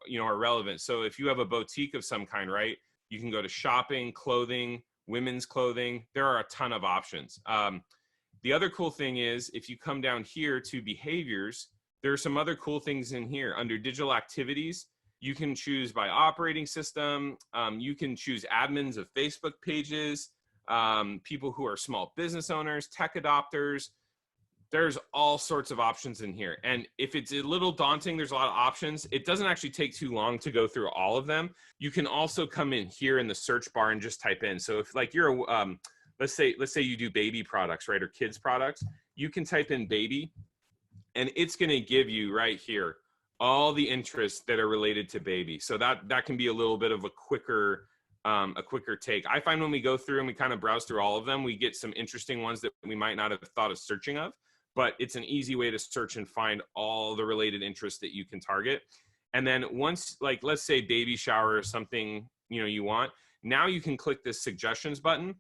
you know, are relevant. So if you have a boutique of some kind, right, you can go to shopping, clothing, women's clothing. There are a ton of options. The other cool thing is if you come down here to behaviors, there are some other cool things in here. Under digital activities, you can choose by operating system. You can choose admins of Facebook pages, people who are small business owners, tech adopters. There's all sorts of options in here. And if it's a little daunting, there's a lot of options. It doesn't actually take too long to go through all of them. You can also come in here in the search bar and just type in. So if like you're, let's say you do baby products, right? Or kids products, you can type in baby and it's going to give you right here all the interests that are related to baby. So that can be a little bit of a quicker take. I find when we go through and we kind of browse through all of them, we get some interesting ones that we might not have thought of searching of, but it's an easy way to search and find all the related interests that you can target. And then once, like, let's say baby shower or something, you know, you want, now you can click this suggestions button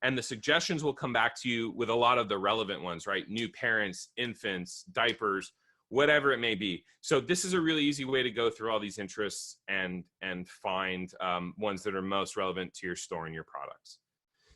and the suggestions will come back to you with a lot of the relevant ones, right? New parents, infants, diapers, whatever it may be. So this is a really easy way to go through all these interests and find ones that are most relevant to your store and your products.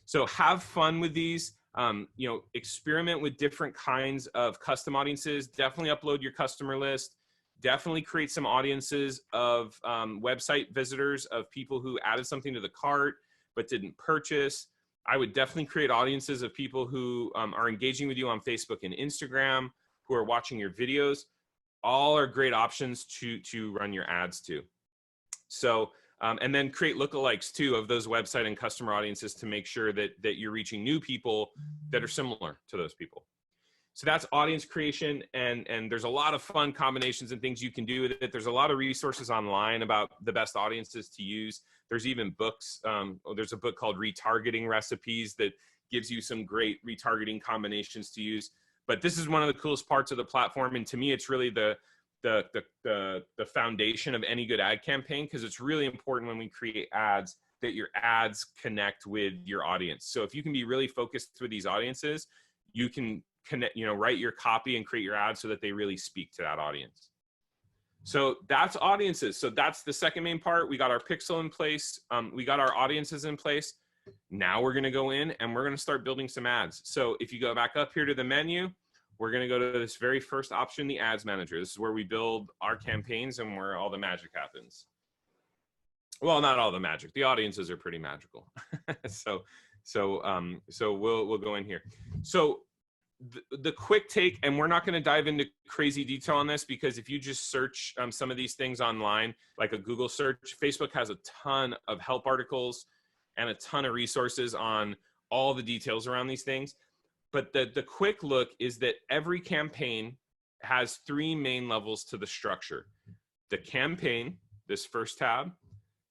So have fun with these. You know, experiment with different kinds of custom audiences. Definitely upload your customer list. Definitely create some audiences of website visitors, of people who added something to the cart but didn't purchase. I would definitely create audiences of people who are engaging with you on Facebook and Instagram, who are watching your videos. all are great options to run your ads to. So, and then create lookalikes too of those website and customer audiences to make sure that you're reaching new people that are similar to those people. So that's audience creation, and there's a lot of fun combinations and things you can do with it. There's a lot of resources online about the best audiences to use. There's even books. There's a book called Retargeting Recipes that gives you some great retargeting combinations to use. But this is one of the coolest parts of the platform, and to me, it's really the foundation of any good ad campaign, because it's really important when we create ads that your ads connect with your audience. So if you can be really focused with these audiences, you can connect, write your copy and create your ads so that they really speak to that audience. So that's audiences. So that's the second main part. We got our pixel in place. We got our audiences in place. Now we're going to go in and we're going to start building some ads. So if you go back up here to the menu, we're going to go to this very first option, the ads manager. This is where we build our campaigns and where all the magic happens. Well, not all the magic. The audiences are pretty magical. So we'll go in here. So the quick take, and we're not going to dive into crazy detail on this, because if you just search some of these things online, like a Google search, Facebook has a ton of help articles and a ton of resources on all the details around these things. But the quick look is that every campaign has three main levels to the structure: the campaign, this first tab,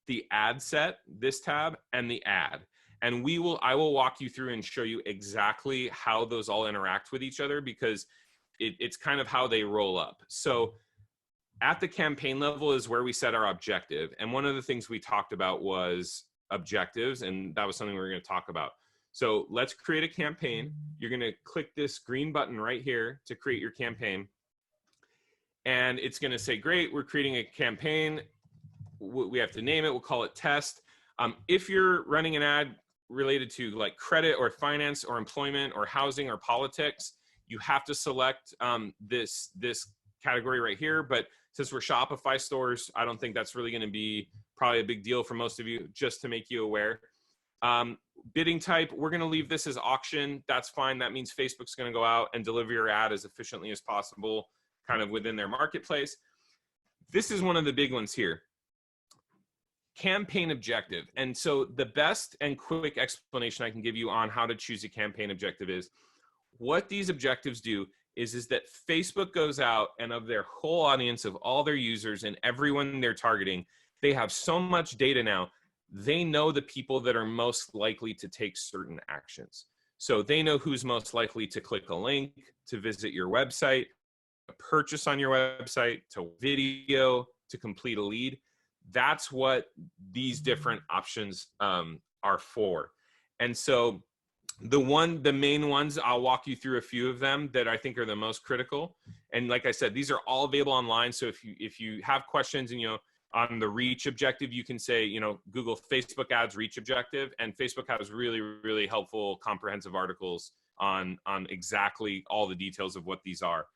the ad set, this tab, and the ad. And I will walk you through and show you exactly how those all interact with each other, because it's kind of how they roll up. So at the campaign level is where we set our objective. And one of the things we talked about was objectives, and that was something we were going to talk about. So let's create a campaign. You're going to click this green button right here to create your campaign. And it's going to say, great, we're creating a campaign. We have to name it. We'll call it test. If you're running an ad related to like credit or finance or employment or housing or politics, you have to select this category right here. But since we're Shopify stores, I don't think that's really going to be probably a big deal for most of you, just to make you aware. Bidding type, we're going to leave this as auction. That's fine. That means Facebook's going to go out and deliver your ad as efficiently as possible, kind of within their marketplace. This is one of the big ones here: campaign objective. And so the best and quick explanation I can give you on how to choose a campaign objective is, what these objectives do is that Facebook goes out, and of their whole audience of all their users and everyone they're targeting, they have so much data now. They know the people that are most likely to take certain actions. So they know who's most likely to click a link, to visit your website, to purchase on your website, to video, to complete a lead. That's what these different options are for. And so the main ones, I'll walk you through a few of them that I think are the most critical. And like I said, these are all available online. So if you have questions, and on the reach objective, you can say, Google Facebook ads reach objective, and Facebook has really, really helpful comprehensive articles on exactly all the details of what these are.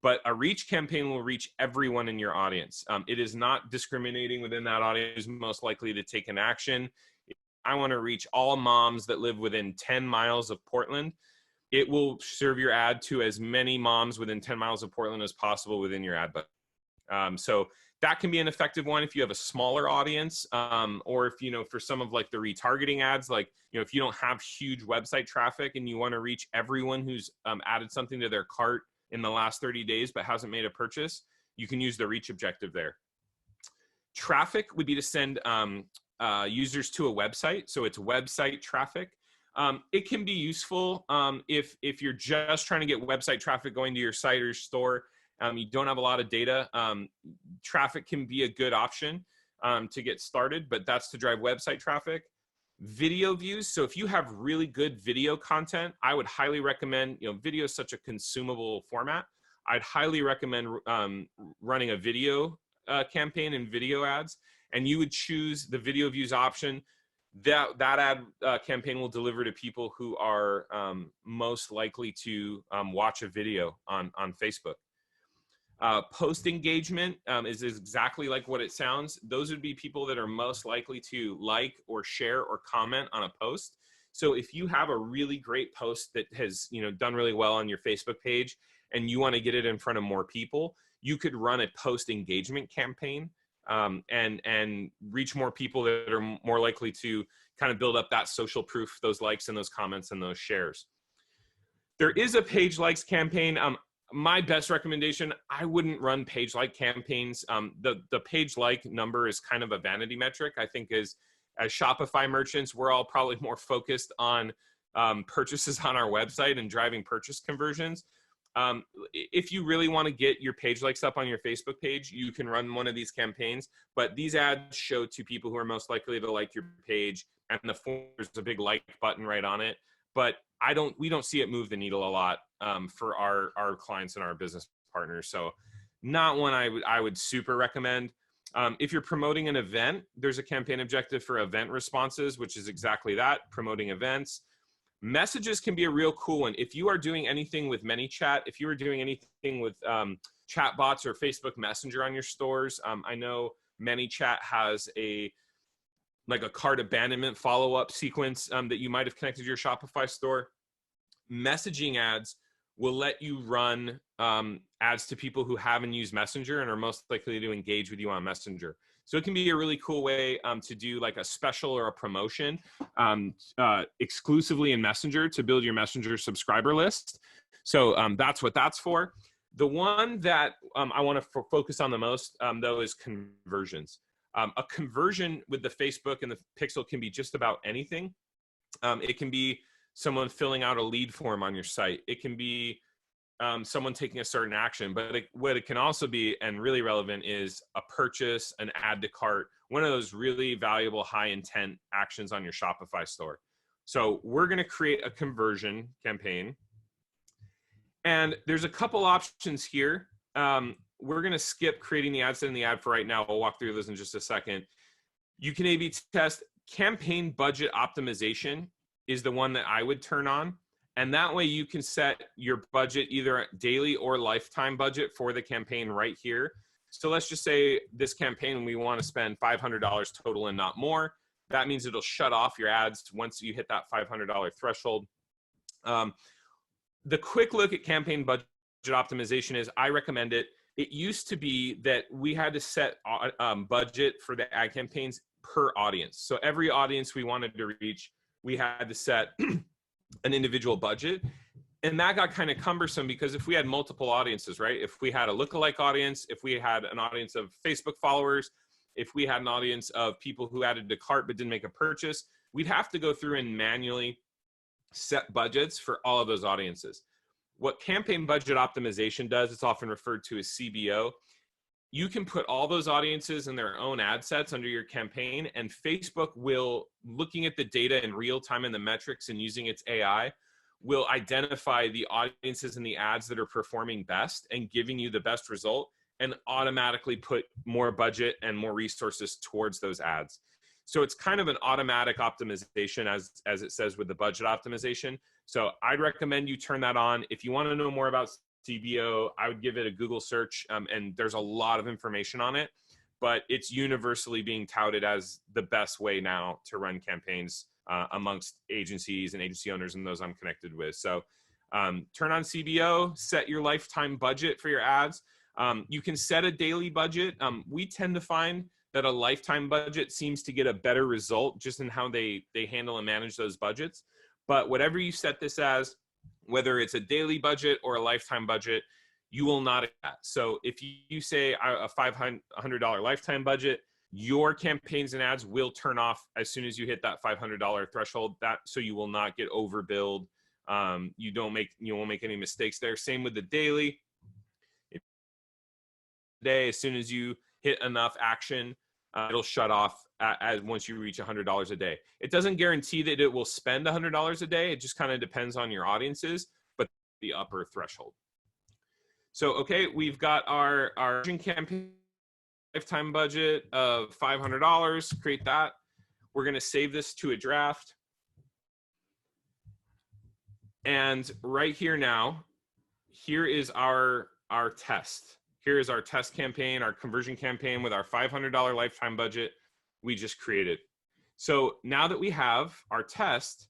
But a reach campaign will reach everyone in your audience. It is not discriminating within that audience who's most likely to take an action. If I want to reach all moms that live within 10 miles of Portland, it will serve your ad to as many moms within 10 miles of Portland as possible within your ad budget. So that can be an effective one if you have a smaller audience, or if, for some of like the retargeting ads, like, if you don't have huge website traffic and you want to reach everyone who's added something to their cart in the last 30 days but hasn't made a purchase, you can use the reach objective there. Traffic would be to send users to a website, so it's website traffic. It can be useful if you're just trying to get website traffic going to your site or your store. You don't have a lot of data. Traffic can be a good option to get started, but that's to drive website traffic. Video views. So if you have really good video content, I would highly recommend, video is such a consumable format. I'd highly recommend running a video campaign and video ads, and you would choose the video views option. That ad campaign will deliver to people who are most likely to watch a video on Facebook. Post engagement is exactly like what it sounds. Those would be people that are most likely to like or share or comment on a post. So if you have a really great post that has done really well on your Facebook page, and you want to get it in front of more people, you could run a post engagement campaign and reach more people that are more likely to kind of build up that social proof, those likes and those comments and those shares. There is a page likes campaign. My best recommendation, I wouldn't run page like campaigns. The page like number is kind of a vanity metric. I think as Shopify merchants, we're all probably more focused on purchases on our website and driving purchase conversions. If you really want to get your page likes up on your Facebook page, you can run one of these campaigns, but these ads show to people who are most likely to like your page, and there's a big like button right on it. But we don't see it move the needle a lot for our clients and our business partners. So not one I would super recommend. If you're promoting an event, there's a campaign objective for event responses, which is exactly that, promoting events. Messages can be a real cool one. If you are doing anything with ManyChat, if you are doing anything with chat bots or Facebook Messenger on your stores, I know ManyChat has a cart abandonment follow-up sequence that you might have connected to your Shopify store. Messaging ads will let you run ads to people who haven't used Messenger and are most likely to engage with you on Messenger. So it can be a really cool way to do like a special or a promotion exclusively in Messenger to build your Messenger subscriber list. So that's what that's for. The one that I want to focus on the most, though, is conversions. A conversion with the Facebook and the Pixel can be just about anything. It can be someone filling out a lead form on your site. It can be someone taking a certain action, but what it can also be, and really relevant, is a purchase, an add to cart, one of those really valuable high intent actions on your Shopify store. So we're going to create a conversion campaign, and there's a couple options here. We're going to skip creating the ad set and the ad for right now. We'll walk through those in just a second. You can A/B test. Campaign budget optimization is the one that I would turn on. And that way you can set your budget, either daily or lifetime budget for the campaign right here. So let's just say this campaign, we want to spend $500 total and not more. That means it'll shut off your ads once you hit that $500 threshold. The quick look at campaign budget optimization is I recommend it. It used to be that we had to set budget for the ad campaigns per audience. So every audience we wanted to reach, we had to set an individual budget. And that got kind of cumbersome because if we had multiple audiences, right? If we had a lookalike audience, if we had an audience of Facebook followers, if we had an audience of people who added to cart but didn't make a purchase, we'd have to go through and manually set budgets for all of those audiences. What campaign budget optimization does, it's often referred to as CBO. You can put all those audiences in their own ad sets under your campaign, and Facebook will, looking at the data in real time and the metrics and using its AI, will identify the audiences and the ads that are performing best and giving you the best result, and automatically put more budget and more resources towards those ads. So it's kind of an automatic optimization, as it says with the budget optimization. So I'd recommend you turn that on. If you want to know more about CBO, I would give it a Google search, and there's a lot of information on it, but it's universally being touted as the best way now to run campaigns amongst agencies and agency owners and those I'm connected with. So turn on CBO, set your lifetime budget for your ads. You can set a daily budget. We tend to find that a lifetime budget seems to get a better result just in how they handle and manage those budgets. But whatever you set this as, whether it's a daily budget or a lifetime budget, you will not get that. So if you say a $500 lifetime budget, your campaigns and ads will turn off as soon as you hit that $500 threshold. So you will not get overbilled. You won't make any mistakes there. Same with the daily. As soon as you hit enough action, it'll shut off once you reach $100 a day. It doesn't guarantee that it will spend $100 a day. It just kind of depends on your audiences, but the upper threshold. So, okay, we've got our campaign lifetime budget of $500. Create that. We're going to save this to a draft. And right here now, here is our test. Here is our test campaign, our conversion campaign with our $500 lifetime budget we just created. So now that we have our test,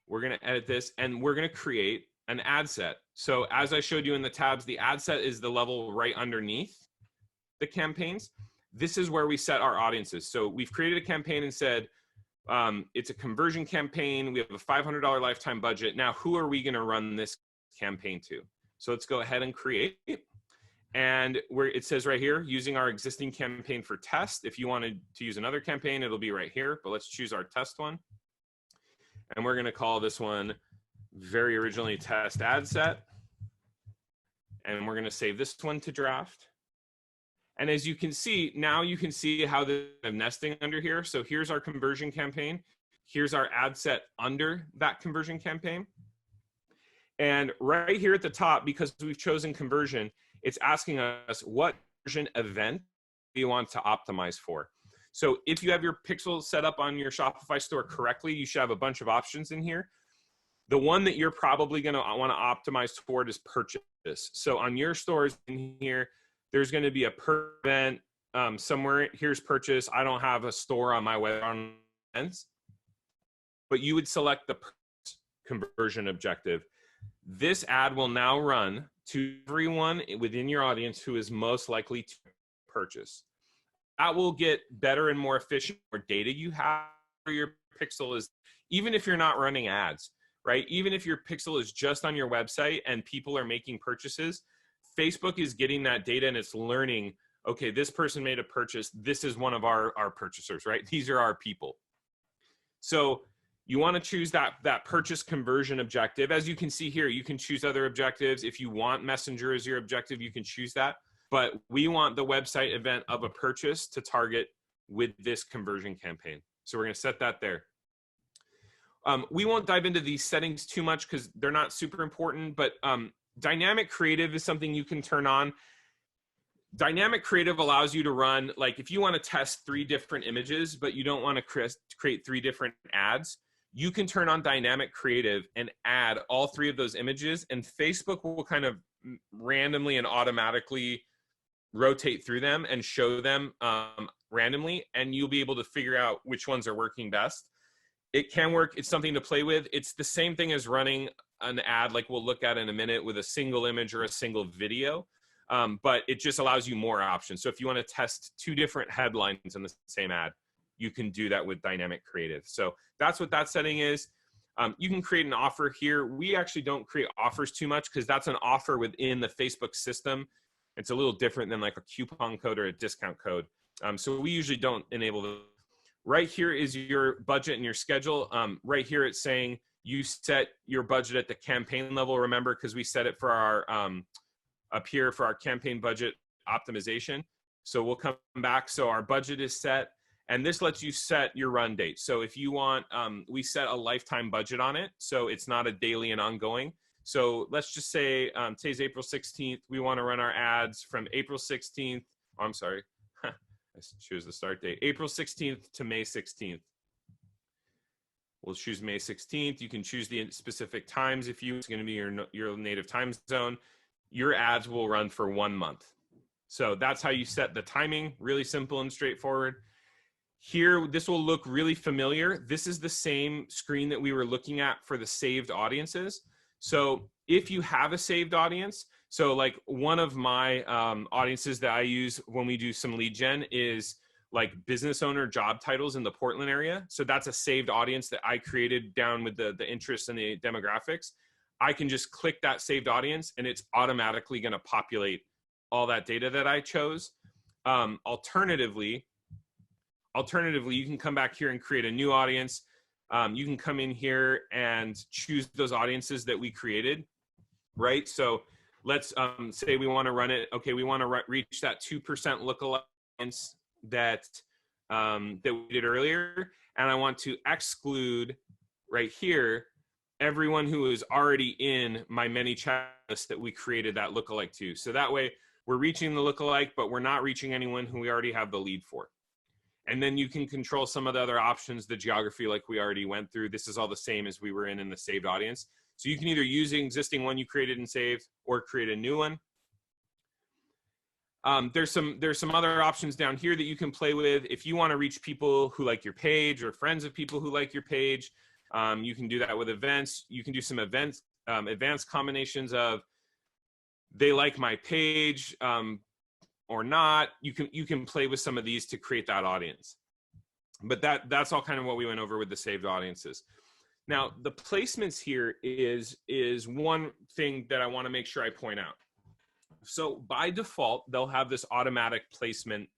we're going to edit this and we're going to create an ad set. So as I showed you in the tabs, the ad set is the level right underneath the campaigns. This is where we set our audiences. So we've created a campaign and said, it's a conversion campaign. We have a $500 lifetime budget. Now, who are we going to run this campaign to? So let's go ahead and create. And where it says right here, using our existing campaign for test. If you wanted to use another campaign, it'll be right here, but let's choose our test one. And we're going to call this one very originally test ad set. And we're going to save this one to draft. And as you can see, now you can see how the nesting under here. So here's our conversion campaign. Here's our ad set under that conversion campaign. And right here at the top, because we've chosen conversion, it's asking us what conversion event do you want to optimize for. So if you have your pixel set up on your Shopify store correctly, you should have a bunch of options in here. The one that you're probably going to want to optimize toward is purchase. So on your stores in here, there's going to be a per event somewhere. Here's purchase. I don't have a store on my web on events, but you would select the conversion objective. This ad will now run to everyone within your audience who is most likely to purchase. That will get better and more efficient. The more data you have for your pixel is, even if you're not running ads, right? Even if your pixel is just on your website and people are making purchases, Facebook is getting that data and it's learning, okay, this person made a purchase. This is one of our purchasers, right? These are our people. So you want to choose that purchase conversion objective. As you can see here, you can choose other objectives. If you want Messenger as your objective, you can choose that. But we want the website event of a purchase to target with this conversion campaign. So we're going to set that there. We won't dive into these settings too much because they're not super important, but dynamic creative is something you can turn on. Dynamic creative allows you to run, like if you want to test 3 different images, but you don't want to create 3 different ads, you can turn on dynamic creative and add all 3 of those images, and Facebook will kind of randomly and automatically rotate through them and show them randomly, and you'll be able to figure out which ones are working best. It can work. It's something to play with. It's the same thing as running an ad like we'll look at in a minute with a single image or a single video, but it just allows you more options. So if you want to test 2 different headlines in the same ad, you can do that with dynamic creative. So that's what that setting is. You can create an offer here. We actually don't create offers too much because that's an offer within the Facebook system. It's a little different than like a coupon code or a discount code. So we usually don't enable the. Right here is your budget and your schedule. Right here it's saying you set your budget at the campaign level. Remember, because we set it for our up here for our campaign budget optimization. So we'll come back. So our budget is set, and this lets you set your run date. So if you want, we set a lifetime budget on it, so it's not a daily and ongoing. So let's just say today's April 16th. We want to run our ads from April 16th. Oh, I'm sorry. I choose the start date, April 16th to May 16th. We'll choose May 16th. You can choose the specific times if it's going to be your native time zone. Your ads will run for 1 month. So that's how you set the timing. Really simple and straightforward. Here, this will look really familiar. This is the same screen that we were looking at for the saved audiences. So if you have a saved audience, so like one of my audiences that I use when we do some lead gen is like business owner job titles in the Portland area. So that's a saved audience that I created down with the interests and the demographics. I can just click that saved audience and it's automatically going to populate all that data that I chose. Alternatively, you can come back here and create a new audience. You can come in here and choose those audiences that we created, right? So let's say we want to run it. Okay, we want to reach that 2% lookalike audience that we did earlier, and I want to exclude right here everyone who is already in my ManyChat list that we created that lookalike to. So that way we're reaching the lookalike, but we're not reaching anyone who we already have the lead for. And then you can control some of the other options, the geography like we already went through. This is all the same as we were in the saved audience. So you can either use the existing one you created and saved or create a new one. There's some other options down here that you can play with. If you want to reach people who like your page or friends of people who like your page, you can do that with events. You can do some events advanced combinations of they like my page or not. You can play with some of these to create that audience. But that's all kind of what we went over with the saved audiences. Now, the placements here is one thing that I want to make sure I point out. So by default, they'll have this automatic placement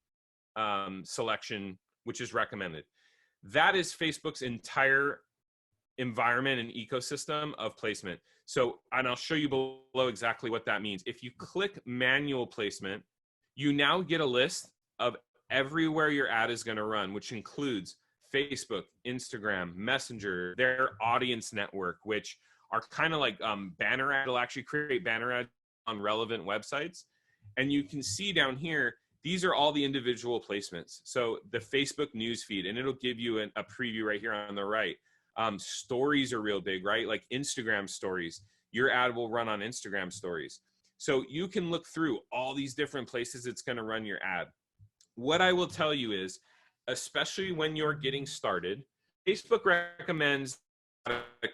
selection, which is recommended. That is Facebook's entire environment and ecosystem of placement. So, and I'll show you below exactly what that means. If you click manual placement, you now get a list of everywhere your ad is going to run, which includes Facebook, Instagram, Messenger, their audience network, which are kind of like banner ads. It'll actually create banner ads on relevant websites. And you can see down here, these are all the individual placements. So the Facebook newsfeed, and it'll give you a preview right here on the right. Stories are real big, right? Like Instagram stories. Your ad will run on Instagram stories. So you can look through all these different places it's going to run your ad. What I will tell you is, especially when you're getting started, Facebook recommends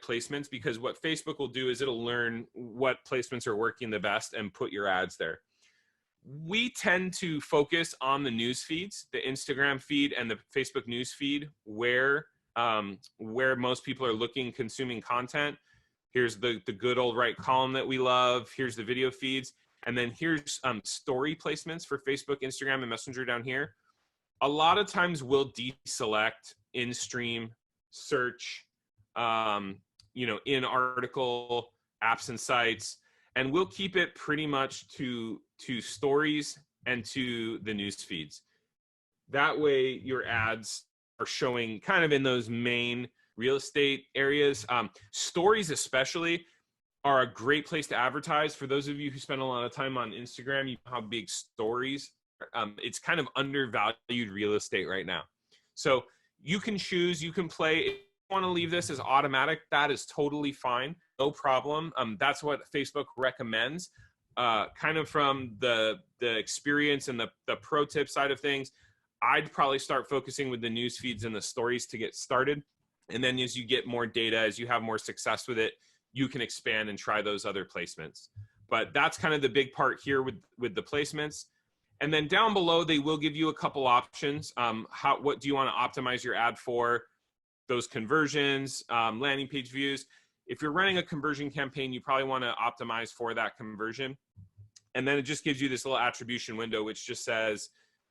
placements because what Facebook will do is it'll learn what placements are working the best and put your ads there. We tend to focus on the news feeds, the Instagram feed and the Facebook news feed, where most people are looking, consuming content. Here's the good old right column that we love. Here's the video feeds. And then here's story placements for Facebook, Instagram, and Messenger down here. A lot of times we'll deselect in-stream, search, in article, apps and sites, and we'll keep it pretty much to stories and to the news feeds. That way your ads are showing kind of in those main real estate areas. Stories especially are a great place to advertise. For those of you who spend a lot of time on Instagram, you know how big stories. It's kind of undervalued real estate right now. So you can choose, you can play. If you want to leave this as automatic, that is totally fine. No problem. That's what Facebook recommends. Kind of from the experience and the pro tip side of things, I'd probably start focusing with the news feeds and the stories to get started. And then as you get more data, as you have more success with it, you can expand and try those other placements. But that's kind of the big part here with the placements. And then down below, they will give you a couple options. What do you want to optimize your ad for? Those conversions, landing page views. If you're running a conversion campaign, you probably want to optimize for that conversion. And then it just gives you this little attribution window, which just says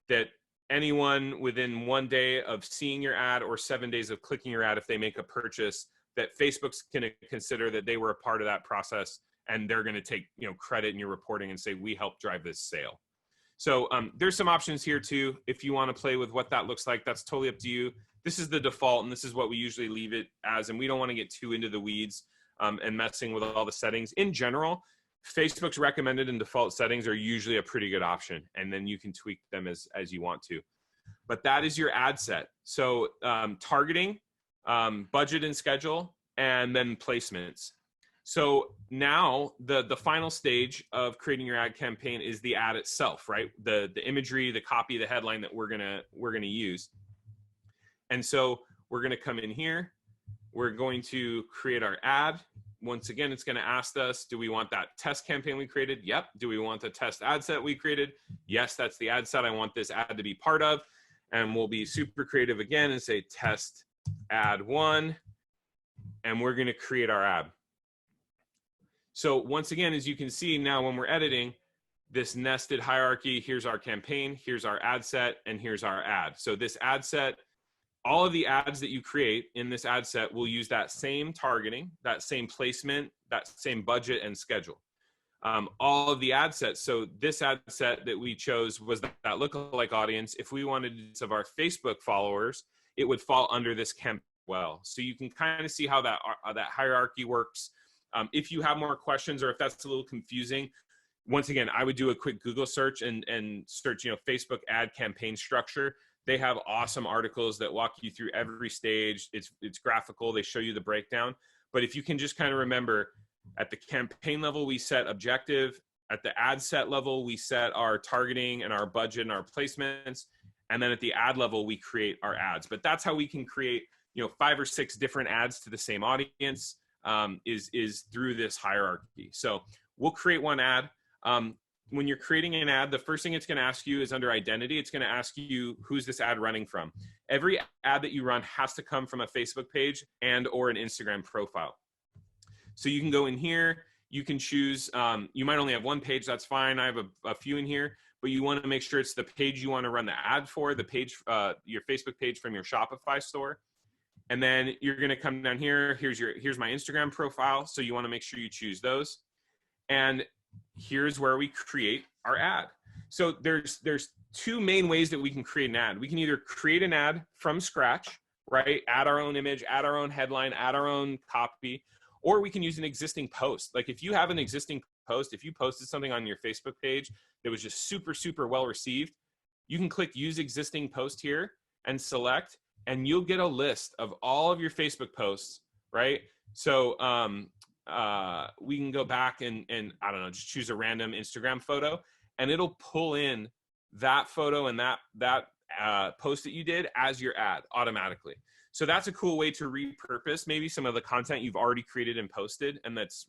that anyone within 1 day of seeing your ad or 7 days of clicking your ad, if they make a purchase, that Facebook's going to consider that they were a part of that process, and they're going to take credit in your reporting and say, we helped drive this sale. So there's some options here too. If you want to play with what that looks like, that's totally up to you. This is the default, and this is what we usually leave it as, and we don't want to get too into the weeds and messing with all the settings. In general, Facebook's recommended and default settings are usually a pretty good option, and then you can tweak them as you want to. But that is your ad set. So targeting, budget and schedule, and then placements. So now the final stage of creating your ad campaign is the ad itself, right? The imagery, the copy, the headline that we're gonna use. And so we're gonna come in here. We're going to create our ad. Once again, it's gonna ask us, do we want that test campaign we created? Yep. Do we want the test ad set we created? Yes, that's the ad set I want this ad to be part of. And we'll be super creative again and say test ad 1, and we're gonna create our ad. So once again, as you can see now when we're editing, this nested hierarchy, here's our campaign, here's our ad set, and here's our ad. So this ad set, all of the ads that you create in this ad set will use that same targeting, that same placement, that same budget and schedule. All of the ad sets, so this ad set that we chose was that lookalike audience. If we wanted this of our Facebook followers, it would fall under this campaign well. So you can kind of see how that hierarchy works. If you have more questions or if that's a little confusing, once again, I would do a quick Google search and search, Facebook ad campaign structure. They have awesome articles that walk you through every stage. It's graphical. They show you the breakdown. But if you can just kind of remember, at the campaign level, we set objective. At the ad set level, we set our targeting and our budget and our placements. And then at the ad level, we create our ads. But that's how we can create, 5 or 6 different ads to the same audience. is through this hierarchy. So we'll create one ad. When you're creating an ad, the first thing it's going to ask you is under identity. It's going to ask you, who's this ad running from? Every ad that you run has to come from a Facebook page and or an Instagram profile. So you can go in here, you can choose, you might only have one page, that's fine. I have a few in here, but you want to make sure it's the page you want to run the ad for, the page, your Facebook page from your Shopify store. And then you're going to come down here. Here's my Instagram profile. So you want to make sure you choose those. And here's where we create our ad. So there's two main ways that we can create an ad. We can either create an ad from scratch, right? Add our own image, add our own headline, add our own copy, or we can use an existing post. Like if you have an existing post, if you posted something on your Facebook page that was just super, super well received, you can click use existing post here and select, and you'll get a list of all of your Facebook posts, right? So we can go back and I don't know, just choose a random Instagram photo, and it'll pull in that photo and that post that you did as your ad automatically. So that's a cool way to repurpose maybe some of the content you've already created and posted, and that's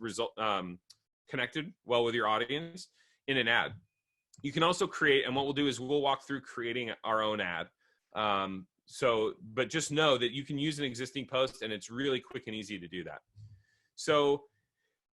connected well with your audience in an ad. You can also create, and what we'll do is we'll walk through creating our own ad. But just know that you can use an existing post, and it's really quick and easy to do that. So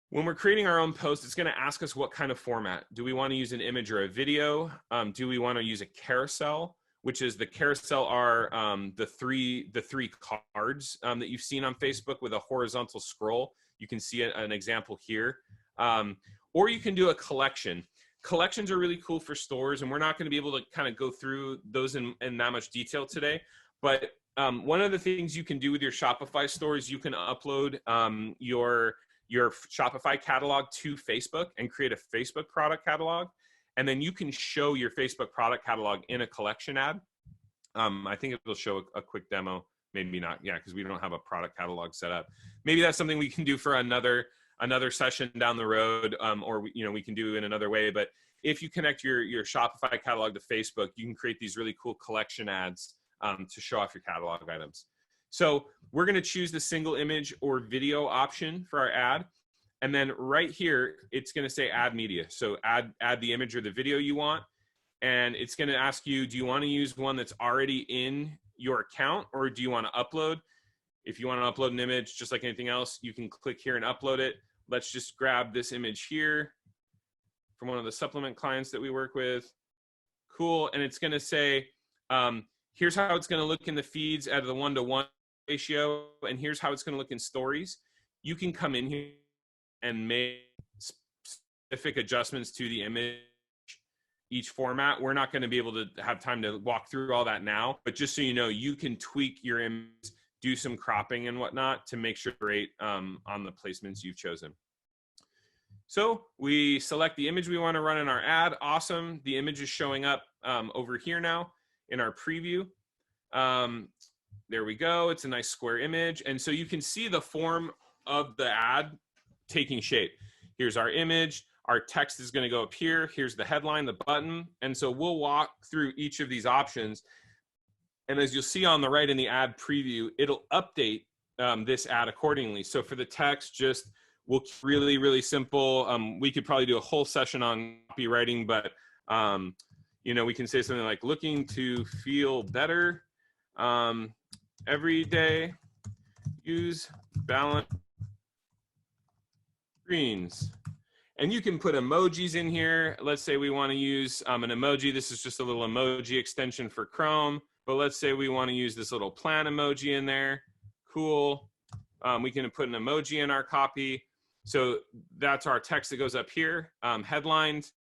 when we're creating our own post, it's going to ask us what kind of format. Do we want to use an image or a video? Do we want to use a carousel, which is the carousel are the three cards that you've seen on Facebook with a horizontal scroll. You can see an example here. Or you can do a collection. Collections are really cool for stores, and we're not going to be able to kind of go through those in that much detail today. But one of the things you can do with your Shopify store is you can upload your Shopify catalog to Facebook and create a Facebook product catalog. And then you can show your Facebook product catalog in a collection ad. I think it'll show a quick demo, maybe not. Yeah, because we don't have a product catalog set up. Maybe that's something we can do for another session down the road, or we can do in another way. But if you connect your Shopify catalog to Facebook, you can create these really cool collection ads to show off your catalog items. So we're going to choose the single image or video option for our ad. And then right here, it's going to say add media. So add the image or the video you want. And it's going to ask you, do you want to use one that's already in your account, or do you want to upload? If you want to upload an image, just like anything else, you can click here and upload it. Let's just grab this image here from one of the supplement clients that we work with. Cool. And it's going to say, here's how it's going to look in the feeds at the 1-to-1 ratio. And here's how it's going to look in stories. You can come in here and make specific adjustments to the image, each format. We're not going to be able to have time to walk through all that now, but just so you know, you can tweak your image, do some cropping and whatnot to make sure great on the placements you've chosen. So we select the image we want to run in our ad. Awesome. The image is showing up over here now in our preview. There we go. It's a nice square image. And so you can see the form of the ad taking shape. Here's our image. Our text is going to go up here. Here's the headline, the button. And so we'll walk through each of these options. And as you'll see on the right in the ad preview, it'll update this ad accordingly. So for the text, we'll keep really, really simple. We could probably do a whole session on copywriting, but we can say something like looking to feel better every day, use balanced greens. And you can put emojis in here. Let's say we want to use an emoji. This is just a little emoji extension for Chrome. But let's say we want to use this little plan emoji in there. Cool. We can put an emoji in our copy. So that's our text that goes up here. Headlines.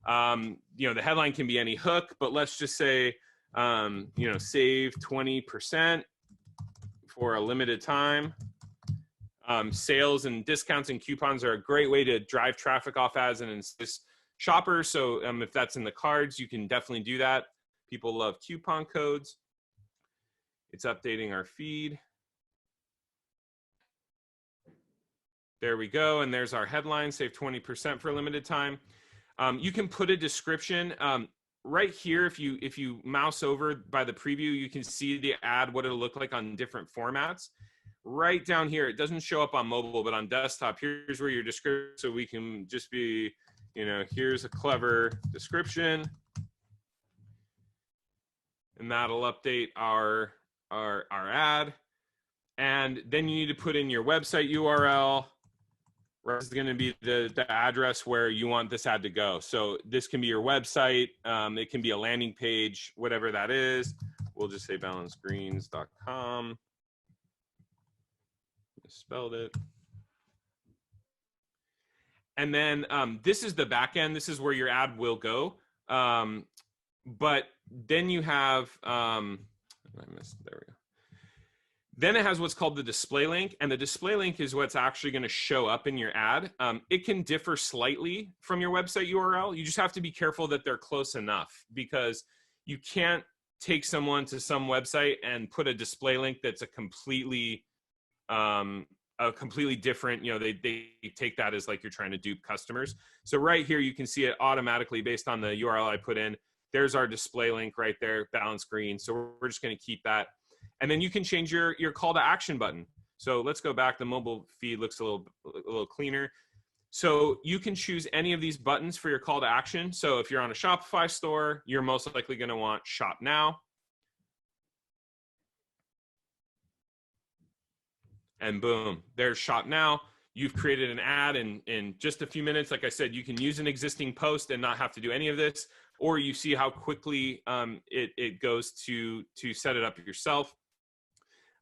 The headline can be any hook, but let's just say, save 20% for a limited time. Sales and discounts and coupons are a great way to drive traffic off ads and insist shoppers. So if that's in the cards, you can definitely do that. People love coupon codes. It's updating our feed. There we go. And there's our headline, save 20% for a limited time. You can put a description right here. If you mouse over by the preview, you can see the ad, what it'll look like on different formats. right down here. It doesn't show up on mobile, but on desktop, here's where your description, so we can just be, here's a clever description, and that'll update our ad. And then you need to put in your website URL. This is going to be the address where you want this ad to go. So this can be your website. It can be a landing page, whatever that is. We'll just say balancegreens.com. Spelled it. And then this is the back end. This is where your ad will go. But then you have, there we go. Then it has what's called the display link, and the display link is what's actually going to show up in your ad. It can differ slightly from your website URL. You just have to be careful that they're close enough, because you can't take someone to some website and put a display link that's a completely different, they take that as like you're trying to dupe customers. So right here, you can see it automatically based on the URL I put in. There's our display link right there, balance green. So we're just going to keep that. And then you can change your call to action button. So let's go back. The mobile feed looks a little cleaner. So you can choose any of these buttons for your call to action. So if you're on a Shopify store, you're most likely going to want shop now. And boom, there's shop now. You've created an ad in just a few minutes. Like I said, you can use an existing post and not have to do any of this, or you see how quickly it goes to set it up yourself.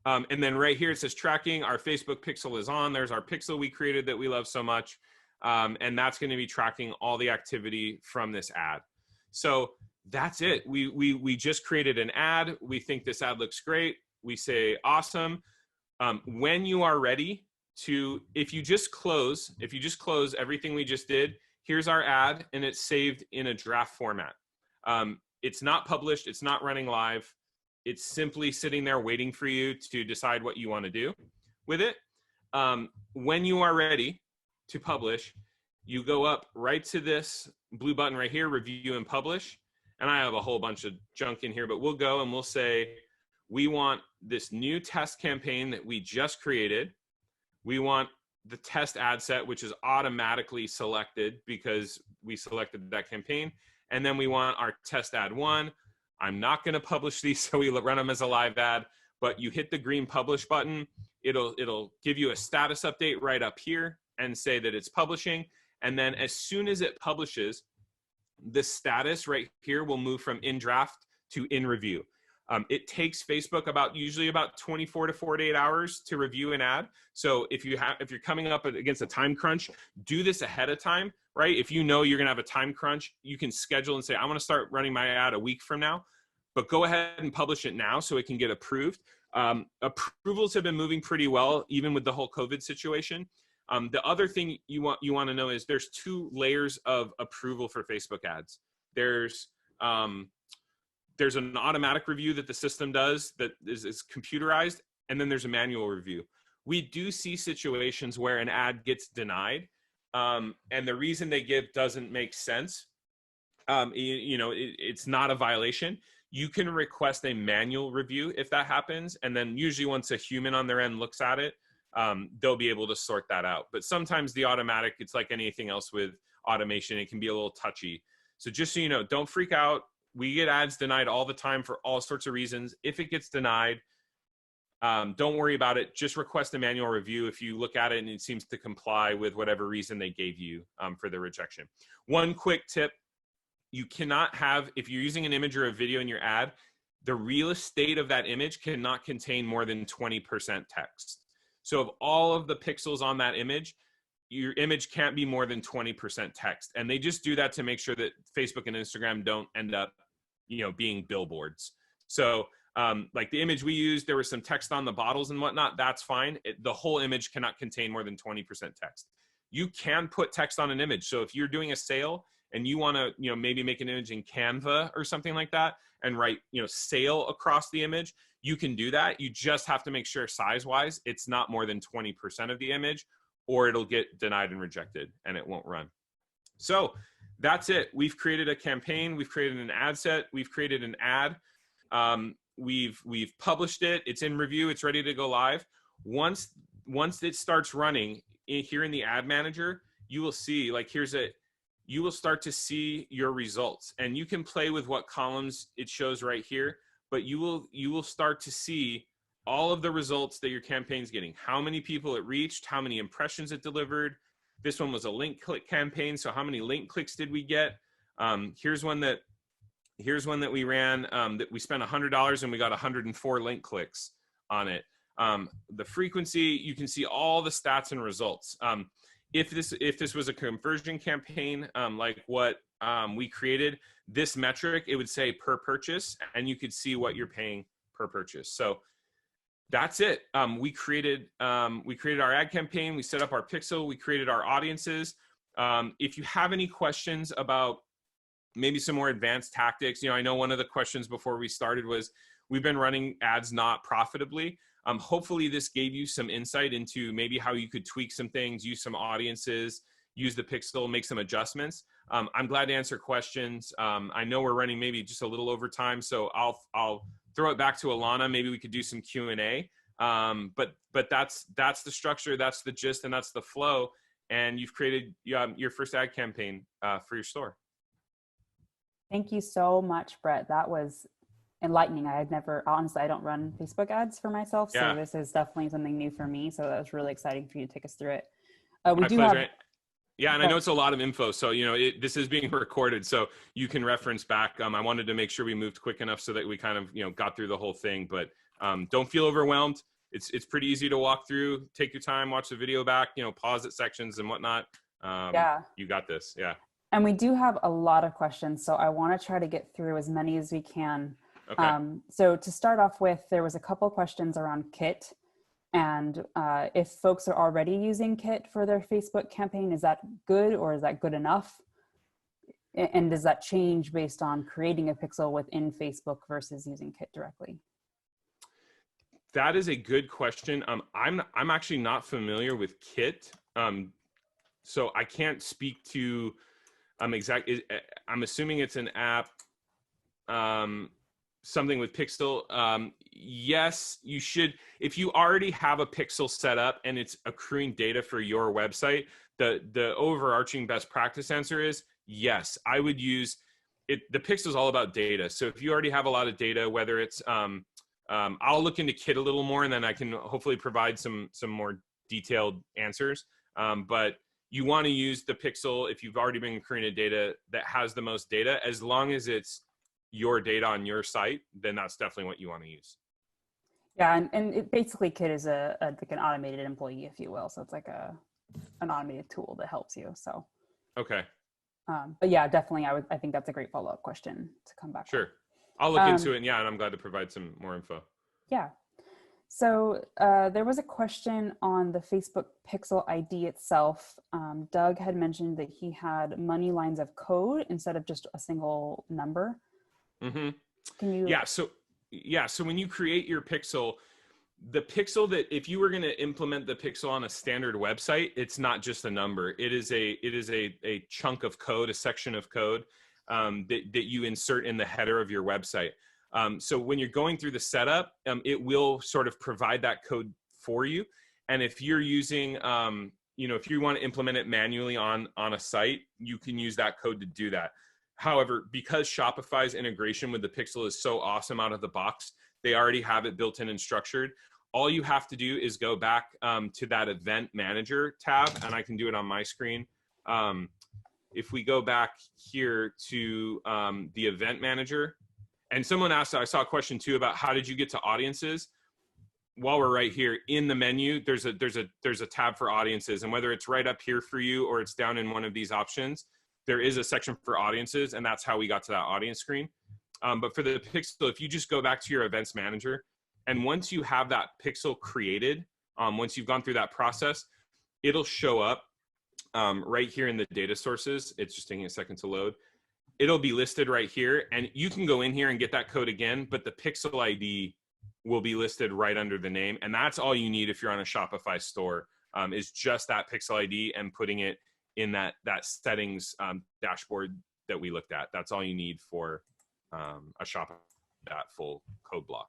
And then right here, it says tracking. Our Facebook pixel is on. There's our pixel we created that we love so much. And that's going to be tracking all the activity from this ad. So that's it. We just created an ad. We think this ad looks great. We say, awesome. When you are ready to, if you just close everything we just did, here's our ad, and it's saved in a draft format. It's not published. It's not running live. It's simply sitting there waiting for you to decide what you want to do with it. When you are ready to publish, you go up right to this blue button right here, review and publish. And I have a whole bunch of junk in here, but we'll go and we'll say, we want this new test campaign that we just created. We want the test ad set, which is automatically selected because we selected that campaign. And then we want our test ad 1. I'm not going to publish these, so we run them as a live ad, but you hit the green publish button. It'll give you a status update right up here and say that it's publishing. And then as soon as it publishes, the status right here will move from in draft to in review. It takes Facebook usually about 24 to 48 hours to review an ad. So if you're coming up against a time crunch, do this ahead of time, right? If you know you're going to have a time crunch, you can schedule and say, I want to start running my ad a week from now, but go ahead and publish it now so it can get approved. Approvals have been moving pretty well, even with the whole COVID situation. The other thing you want to know is there's 2 layers of approval for Facebook ads. There's an automatic review that the system does that is computerized, and then there's a manual review. We do see situations where an ad gets denied, and the reason they give doesn't make sense. It's not a violation. You can request a manual review if that happens, and then usually once a human on their end looks at it, they'll be able to sort that out. But sometimes the automatic, it's like anything else with automation, it can be a little touchy. So just so you know, don't freak out. We get ads denied all the time for all sorts of reasons. If it gets denied, don't worry about it. Just request a manual review if you look at it and it seems to comply with whatever reason they gave you for the rejection. One quick tip, you cannot have, if you're using an image or a video in your ad, the real estate of that image cannot contain more than 20% text. So of all of the pixels on that image, your image can't be more than 20% text. And they just do that to make sure that Facebook and Instagram don't end up, being billboards. So like the image we used, there was some text on the bottles and whatnot. That's fine. The whole image cannot contain more than 20% text. You can put text on an image. So if you're doing a sale and you want to, maybe make an image in Canva or something like that and write, sale across the image, you can do that. You just have to make sure size-wise, it's not more than 20% of the image, or it'll get denied and rejected and it won't run. So that's it. We've created a campaign. We've created an ad set. We've created an ad. We've published it. It's in review. It's ready to go live. Once it starts running here in the ad manager, you will see, like, you will start to see your results, and you can play with what columns it shows right here, but you will start to see all of the results that your campaign's getting, how many people it reached, how many impressions it delivered. This one was a link click campaign, so how many link clicks did we get? Here's one that we ran, that we spent $100 and we got 104 link clicks on it. The frequency, you can see all the stats and results. If this was a conversion campaign, like what we created, this metric, it would say per purchase, and you could see what you're paying per purchase. So that's it. We created our ad campaign, we set up our pixel, we created our audiences. If you have any questions about maybe some more advanced tactics, I know one of the questions before we started was, we've been running ads not profitably. Hopefully this gave you some insight into maybe how you could tweak some things, use some audiences, use the pixel, make some adjustments. I'm glad to answer questions. I know we're running maybe just a little over time, so I'll throw it back to Alana. Maybe we could do some Q&A. But that's the structure, that's the gist, and that's the flow. And you've created your first ad campaign for your store. Thank you so much, Brett. That was enlightening. Honestly, I don't run Facebook ads for myself, so This is definitely something new for me. So that was really exciting for you to take us through it. My pleasure. And I know it's a lot of info, so this is being recorded, so you can reference back. I wanted to make sure we moved quick enough so that we kind of got through the whole thing, but don't feel overwhelmed. It's pretty easy to walk through. Take your time, watch the video back, pause at sections and whatnot. You got this. Yeah. And we do have a lot of questions, so I want to try to get through as many as we can. Okay. So to start off with, there was a couple questions around Kit, and if folks are already using Kit for their Facebook campaign, is that good or is that good enough? And does that change based on creating a pixel within Facebook versus using Kit directly? That is a good question. I'm actually not familiar with Kit, so I can't speak to I'm assuming it's an app, something with pixel. Yes, you should. If you already have a pixel set up and it's accruing data for your website, the overarching best practice answer is yes. I would use it. The pixel is all about data. So if you already have a lot of data, whether it's I'll look into Kit a little more, and then I can hopefully provide some more detailed answers. But you want to use the pixel if you've already been creating data that has the most data. As long as it's your data on your site, then that's definitely what you want to use. Yeah, and it basically Kit is like an automated employee, if you will. So it's like an automated tool that helps you. So okay. But yeah, definitely, I think that's a great follow-up question to come back. Sure. I'll look into it. And I'm glad to provide some more info. Yeah. So there was a question on the Facebook Pixel ID itself. Doug had mentioned that he had many lines of code instead of just a single number. Mm-hmm. Can you? So when you create your pixel, the pixel that if you were going to implement the pixel on a standard website, it's not just a number. It is a chunk of code, a section of code that you insert in the header of your website. So when you're going through the setup, it will sort of provide that code for you. And if you're using, if you want to implement it manually on a site, you can use that code to do that. However, because Shopify's integration with the pixel is so awesome out of the box, they already have it built in and structured. All you have to do is go back to that event manager tab, and I can do it on my screen. If we go back here to the event manager, and someone asked, I saw a question too about how did you get to audiences? While we're right here in the menu, there's a tab for audiences, and whether it's right up here for you or it's down in one of these options, there is a section for audiences, and that's how we got to that audience screen. But for the pixel, if you just go back to your events manager, and once you have that pixel created, once you've gone through that process, it'll show up right here in the data sources. It's just taking a second to load. It'll be listed right here, and you can go in here and get that code again, but the pixel ID will be listed right under the name. And that's all you need if you're on a Shopify store, is just that pixel ID and putting it in that settings dashboard that we looked at. That's all you need for a Shopify, that full code block.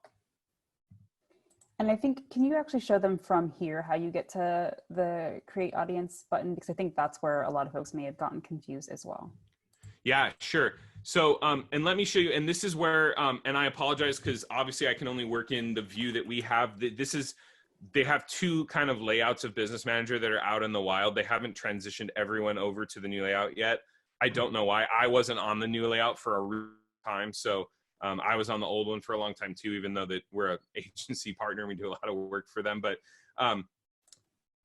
And I think, can you actually show them from here how you get to the create audience button? Because I think that's where a lot of folks may have gotten confused as well. Yeah, sure. So, and let me show you, and this is where, and I apologize because obviously I can only work in the view that we have. This is, they have two kind of layouts of Business Manager that are out in the wild. They haven't transitioned everyone over to the new layout yet. I don't know why. I wasn't on the new layout for a time, so I was on the old one for a long time too, even though that we're an agency partner and we do a lot of work for them. But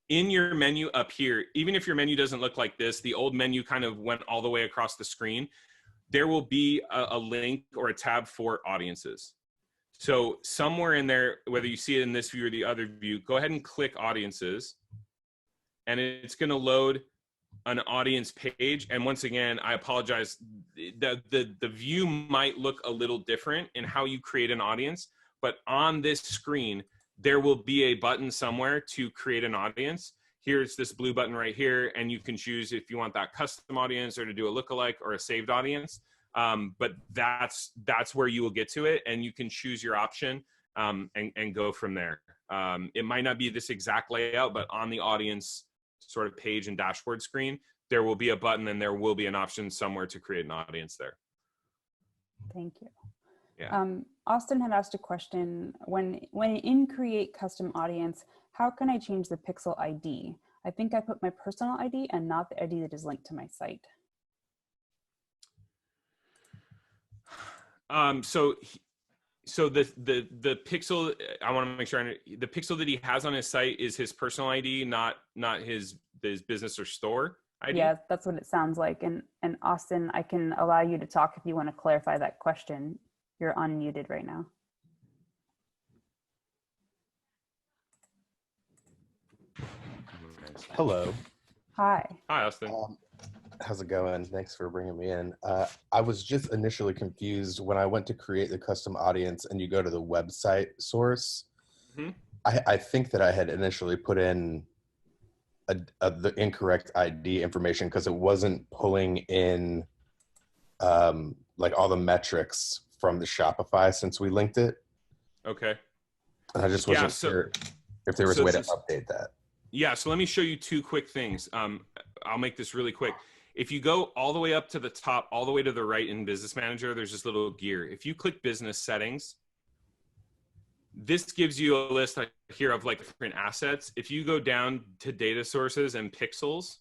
in your menu up here, even if your menu doesn't look like this, the old menu kind of went all the way across the screen. There will be a link or a tab for audiences. So somewhere in there, whether you see it in this view or the other view, go ahead and click audiences, and it's going to load an audience page. And once again, I apologize. The view might look a little different in how you create an audience, but on this screen, there will be a button somewhere to create an audience. Here's this blue button right here, and you can choose if you want that custom audience or to do a lookalike or a saved audience. But that's where you will get to it, and you can choose your option and go from there. It might not be this exact layout, but on the audience sort of page and dashboard screen, there will be a button and there will be an option somewhere to create an audience there. Thank you. Yeah. Austin had asked a question, when in create custom audience, how can I change the pixel ID? I think I put my personal ID and not the ID that is linked to my site. So the pixel, I want to make sure the pixel that he has on his site is his personal ID, not his business or store ID. Yeah, that's what it sounds like. And Austin, I can allow you to talk if you want to clarify that question. You're unmuted right now. Hello. Hi. Hi, Austin. How's it going? Thanks for bringing me in. I was just initially confused when I went to create the custom audience and you go to the website source. Mm-hmm. I think that I had initially put in the incorrect ID information because it wasn't pulling in like all the metrics from the Shopify since we linked it. Okay. And I just wasn't sure if there was a way to update that. Yeah, so let me show you two quick things. I'll make this really quick. If you go all the way up to the top, all the way to the right in Business Manager, there's this little gear. If you click Business Settings, this gives you a list here of like different assets. If you go down to Data Sources and Pixels,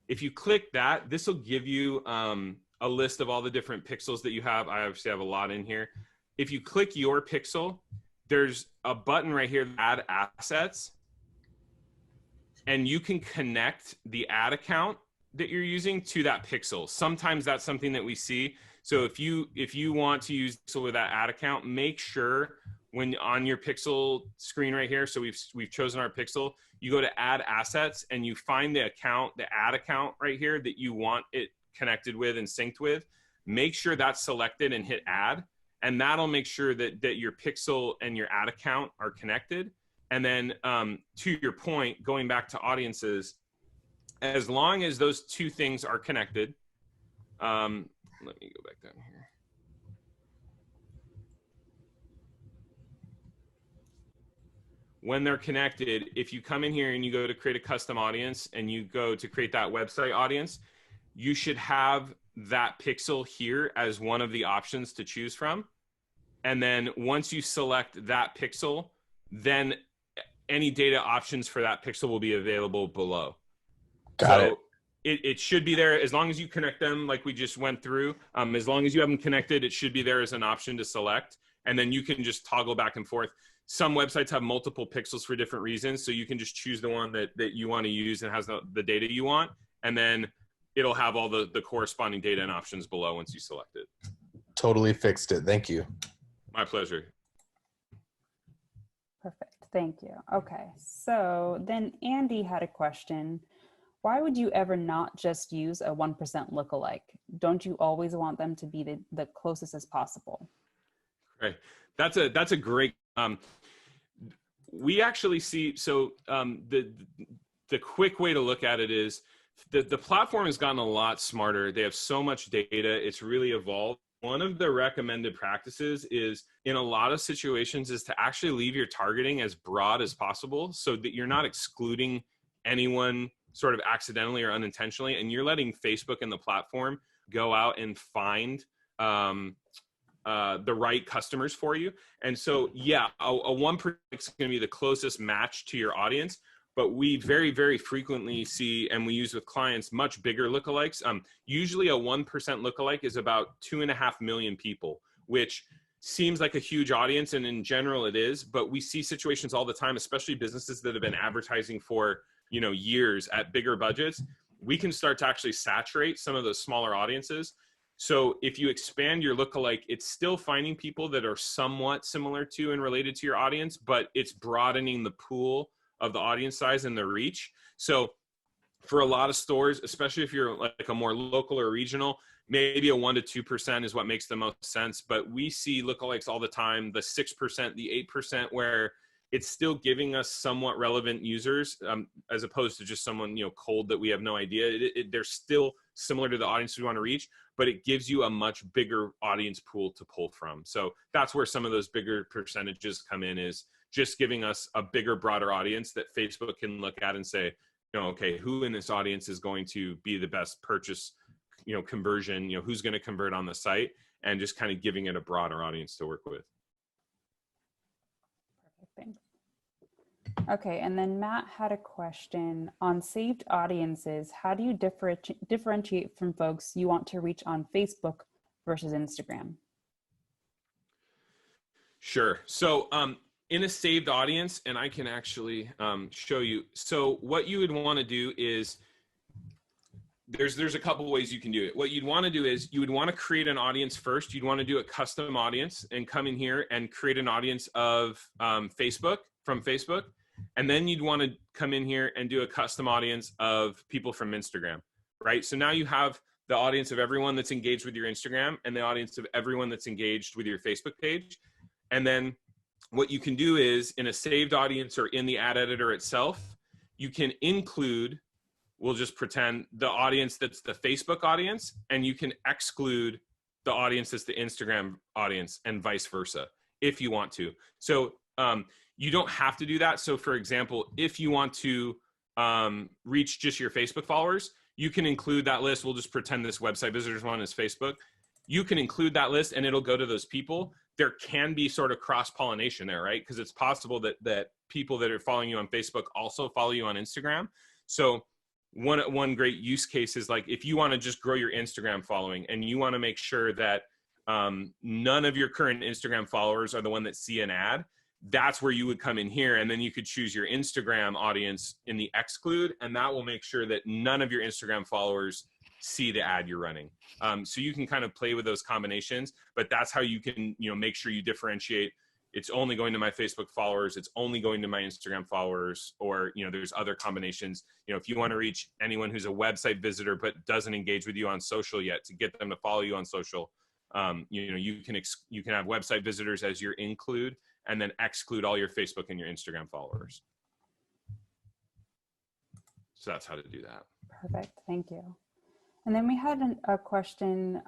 if you click that, this will give you a list of all the different pixels that you have. I obviously have a lot in here. If you click your pixel, there's a button right here, Add Assets. And you can connect the ad account that you're using to that pixel. Sometimes that's something that we see. So if you want to use pixel with that ad account, make sure when on your pixel screen right here, so we've chosen our pixel, you go to Add Assets and you find the account, the ad account right here that you want it connected with and synced with. Make sure that's selected and hit Add, and that'll make sure that your pixel and your ad account are connected. And then to your point, going back to audiences, as long as those two things are connected, let me go back down here. When they're connected, if you come in here and you go to create a custom audience and you go to create that website audience, you should have that pixel here as one of the options to choose from. And then once you select that pixel, then any data options for that pixel will be available below. Got it. It should be there as long as you connect them like we just went through. As long as you have them connected, it should be there as an option to select. And then you can just toggle back and forth. Some websites have multiple pixels for different reasons. So you can just choose the one that you want to use and has the data you want. And then it'll have all the corresponding data and options below once you select it. Totally fixed it. Thank you. My pleasure. Perfect. Thank you. Okay. So then Andy had a question. Why would you ever not just use a 1% lookalike? Don't you always want them to be the closest as possible? Right. That's a great, we actually see, so the quick way to look at it is the platform has gotten a lot smarter. They have so much data. It's really evolved. one of the recommended practices is, in a lot of situations, is to actually leave your targeting as broad as possible so that you're not excluding anyone sort of accidentally or unintentionally, and you're letting Facebook and the platform go out and find the right customers for you. And so, yeah, a 1% is going to be the closest match to your audience. But we very, very frequently see, and we use with clients, much bigger lookalikes. Usually a 1% lookalike is about 2.5 million people, which seems like a huge audience, and in general it is. But we see situations all the time, especially businesses that have been advertising for years at bigger budgets. We can start to actually saturate some of those smaller audiences. So if you expand your lookalike, it's still finding people that are somewhat similar to and related to your audience, but it's broadening the pool of the audience size and the reach. So for a lot of stores, especially if you're like a more local or regional, maybe a 1% to 2% is what makes the most sense. But we see lookalikes all the time, the 6%, the 8%, where it's still giving us somewhat relevant users, as opposed to just someone cold that we have no idea. They're still similar to the audience we want to reach, but it gives you a much bigger audience pool to pull from. So that's where some of those bigger percentages come in, is just giving us a bigger, broader audience that Facebook can look at and say, okay, who in this audience is going to be the best purchase, conversion, who's going to convert on the site, and just kind of giving it a broader audience to work with. Perfect, thanks. Okay, and then Matt had a question on saved audiences. How do you differentiate from folks you want to reach on Facebook versus Instagram? Sure. So, in a saved audience, and I can actually show you. So what you would want to do is, there's a couple of ways you can do it. What you'd want to do is you would want to create an audience first. You'd want to do a custom audience and come in here and create an audience of Facebook, from Facebook. And then you'd want to come in here and do a custom audience of people from Instagram, right? So now you have the audience of everyone that's engaged with your Instagram and the audience of everyone that's engaged with your Facebook page. And then what you can do is, in a saved audience or in the ad editor itself, you can include, we'll just pretend, the audience that's the Facebook audience, and you can exclude the audience that's the Instagram audience, and vice versa, if you want to. So you don't have to do that. So for example, if you want to reach just your Facebook followers, you can include that list. We'll just pretend this website visitors one is Facebook. You can include that list and it'll go to those people. There can be sort of cross-pollination there, right? Because it's possible that people that are following you on Facebook also follow you on Instagram. So one great use case is, like, if you want to just grow your Instagram following and you want to make sure that none of your current Instagram followers are the one that see an ad, that's where you would come in here, and then you could choose your Instagram audience in the exclude, and that will make sure that none of your Instagram followers see the ad you're running. So you can kind of play with those combinations, but that's how you can, make sure you differentiate. It's only going to my Facebook followers. It's only going to my Instagram followers, or, there's other combinations. If you want to reach anyone who's a website visitor, but doesn't engage with you on social yet, to get them to follow you on social, you can have website visitors as your include, and then exclude all your Facebook and your Instagram followers. So that's how to do that. Perfect, thank you. And then we had a question,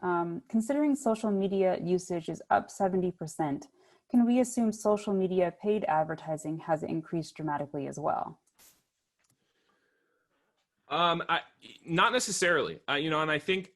considering social media usage is up 70%, can we assume social media paid advertising has increased dramatically as well? Not necessarily, and I think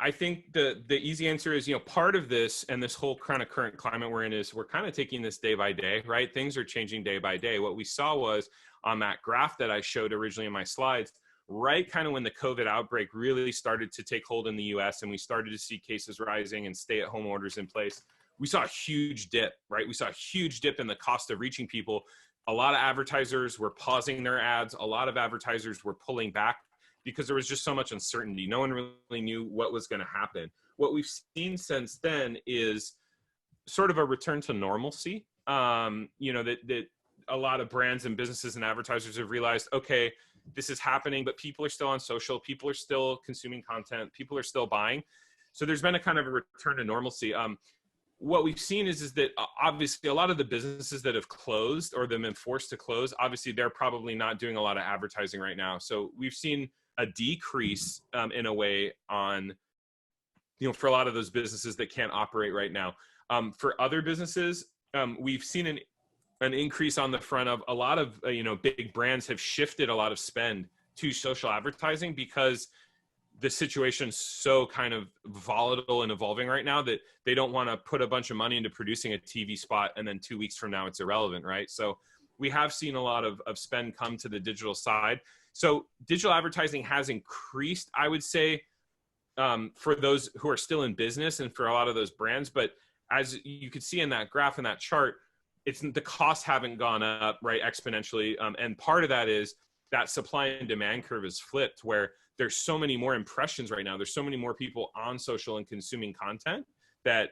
the easy answer is, part of this, and this whole kind of current climate we're in, is we're kind of taking this day by day, right? Things are changing day by day. What we saw was, on that graph that I showed originally in my slides, right kind of when the COVID outbreak really started to take hold in the US and we started to see cases rising and stay-at-home orders in place, we saw a huge dip, right? We saw a huge dip in the cost of reaching people. A lot of advertisers were pausing their ads. A lot of advertisers were pulling back because there was just so much uncertainty. No one really knew what was going to happen. What we've seen since then is sort of a return to normalcy. That a lot of brands and businesses and advertisers have realized, okay, this is happening, but people are still on social. People are still consuming content. People are still buying. So there's been a kind of a return to normalcy. What we've seen is that obviously a lot of the businesses that have closed or have been forced to close, obviously they're probably not doing a lot of advertising right now. So we've seen a decrease in a way on for a lot of those businesses that can't operate right now. For other businesses, we've seen an increase on the front of a lot of, big brands have shifted a lot of spend to social advertising because the situation's so kind of volatile and evolving right now that they don't want to put a bunch of money into producing a TV spot and then 2 weeks from now it's irrelevant, right? So we have seen a lot of spend come to the digital side. So digital advertising has increased, I would say, for those who are still in business and for a lot of those brands. But as you could see in that graph and that chart, the costs haven't gone up, right, exponentially. And part of that is that supply and demand curve is flipped, where there's so many more impressions right now. There's so many more people on social and consuming content that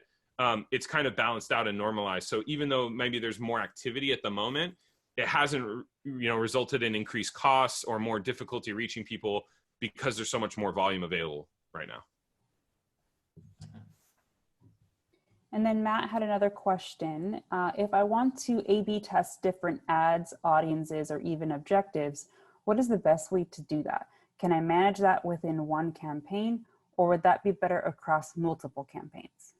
it's kind of balanced out and normalized. So even though maybe there's more activity at the moment, it hasn't, resulted in increased costs or more difficulty reaching people because there's so much more volume available right now. And then Matt had another question. If I want to A/B test different ads, audiences, or even objectives, what is the best way to do that? Can I manage that within one campaign, or would that be better across multiple campaigns?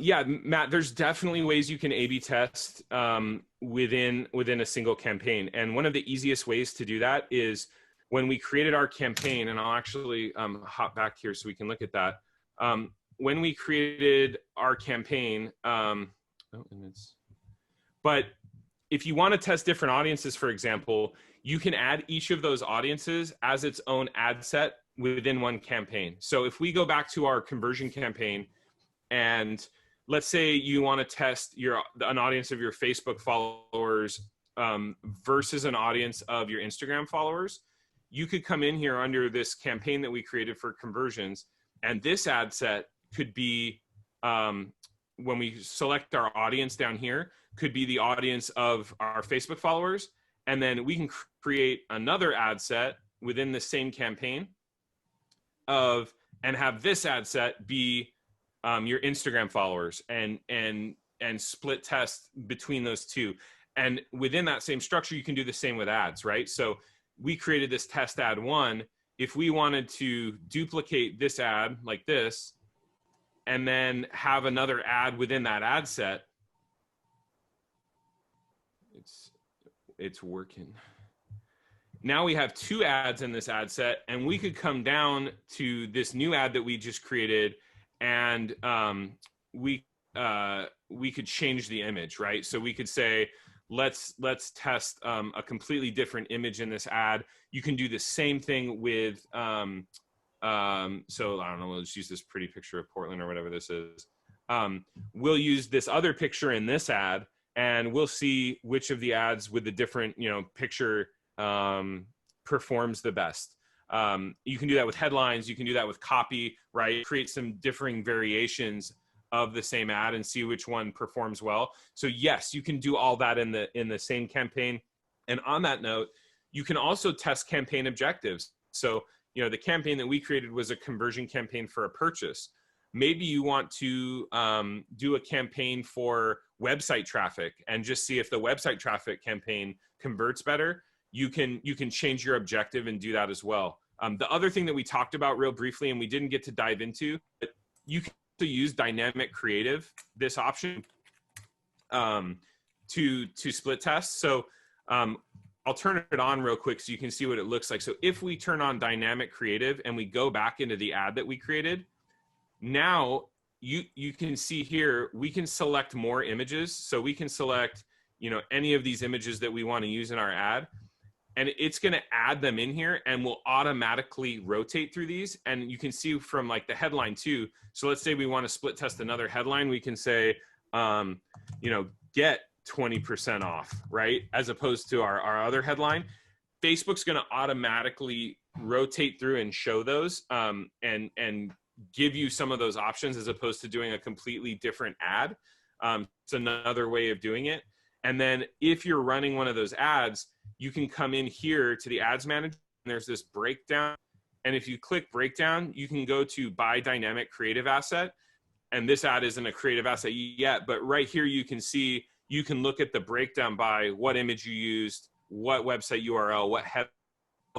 Yeah, Matt, there's definitely ways you can A/B test within a single campaign. And one of the easiest ways to do that is when we created our campaign, and I'll actually hop back here so we can look at that. When we created our campaign, but if you want to test different audiences, for example, you can add each of those audiences as its own ad set within one campaign. So if we go back to our conversion campaign, and let's say you want to test an audience of your Facebook followers versus an audience of your Instagram followers, you could come in here under this campaign that we created for conversions, and this ad set could be, when we select our audience down here, could be the audience of our Facebook followers. And then we can create another ad set within the same campaign and have this ad set be your Instagram followers, and split test between those two. And within that same structure, you can do the same with ads, right? So we created this test ad 1. If we wanted to duplicate this ad like this, and then have another ad within that ad set, it's working. Now we have 2 ads in this ad set, and we could come down to this new ad that we just created, and we could change the image, right? So we could say, let's test a completely different image in this ad. You can do the same thing with, so I don't know, we'll just use this pretty picture of Portland or whatever this is. We'll use this other picture in this ad, and we'll see which of the ads with the different, picture performs the best. You can do that with headlines. You can do that with copy, right? Create some differing variations of the same ad and see which one performs well. So yes, you can do all that in the same campaign. And on that note, you can also test campaign objectives. So, the campaign that we created was a conversion campaign for a purchase. Maybe you want to do a campaign for website traffic and just see if the website traffic campaign converts better. You can change your objective and do that as well. The other thing that we talked about real briefly, and we didn't get to dive into, but you can also use dynamic creative, this option, to split test. So I'll turn it on real quick so you can see what it looks like. So if we turn on dynamic creative and we go back into the ad that we created, now you can see here, we can select more images. So we can select, any of these images that we want to use in our ad, and it's going to add them in here, and we'll automatically rotate through these. And you can see from like the headline too. So let's say we want to split test another headline. We can say, get 20% off, right? As opposed to our other headline. Facebook's going to automatically rotate through and show those, and give you some of those options as opposed to doing a completely different ad. It's another way of doing it. And then if you're running one of those ads, you can come in here to the ads manager, and there's this breakdown. And if you click breakdown, you can go to buy dynamic creative asset. And this ad isn't a creative asset yet, but right here you can see, you can look at the breakdown by what image you used, what website URL, what head,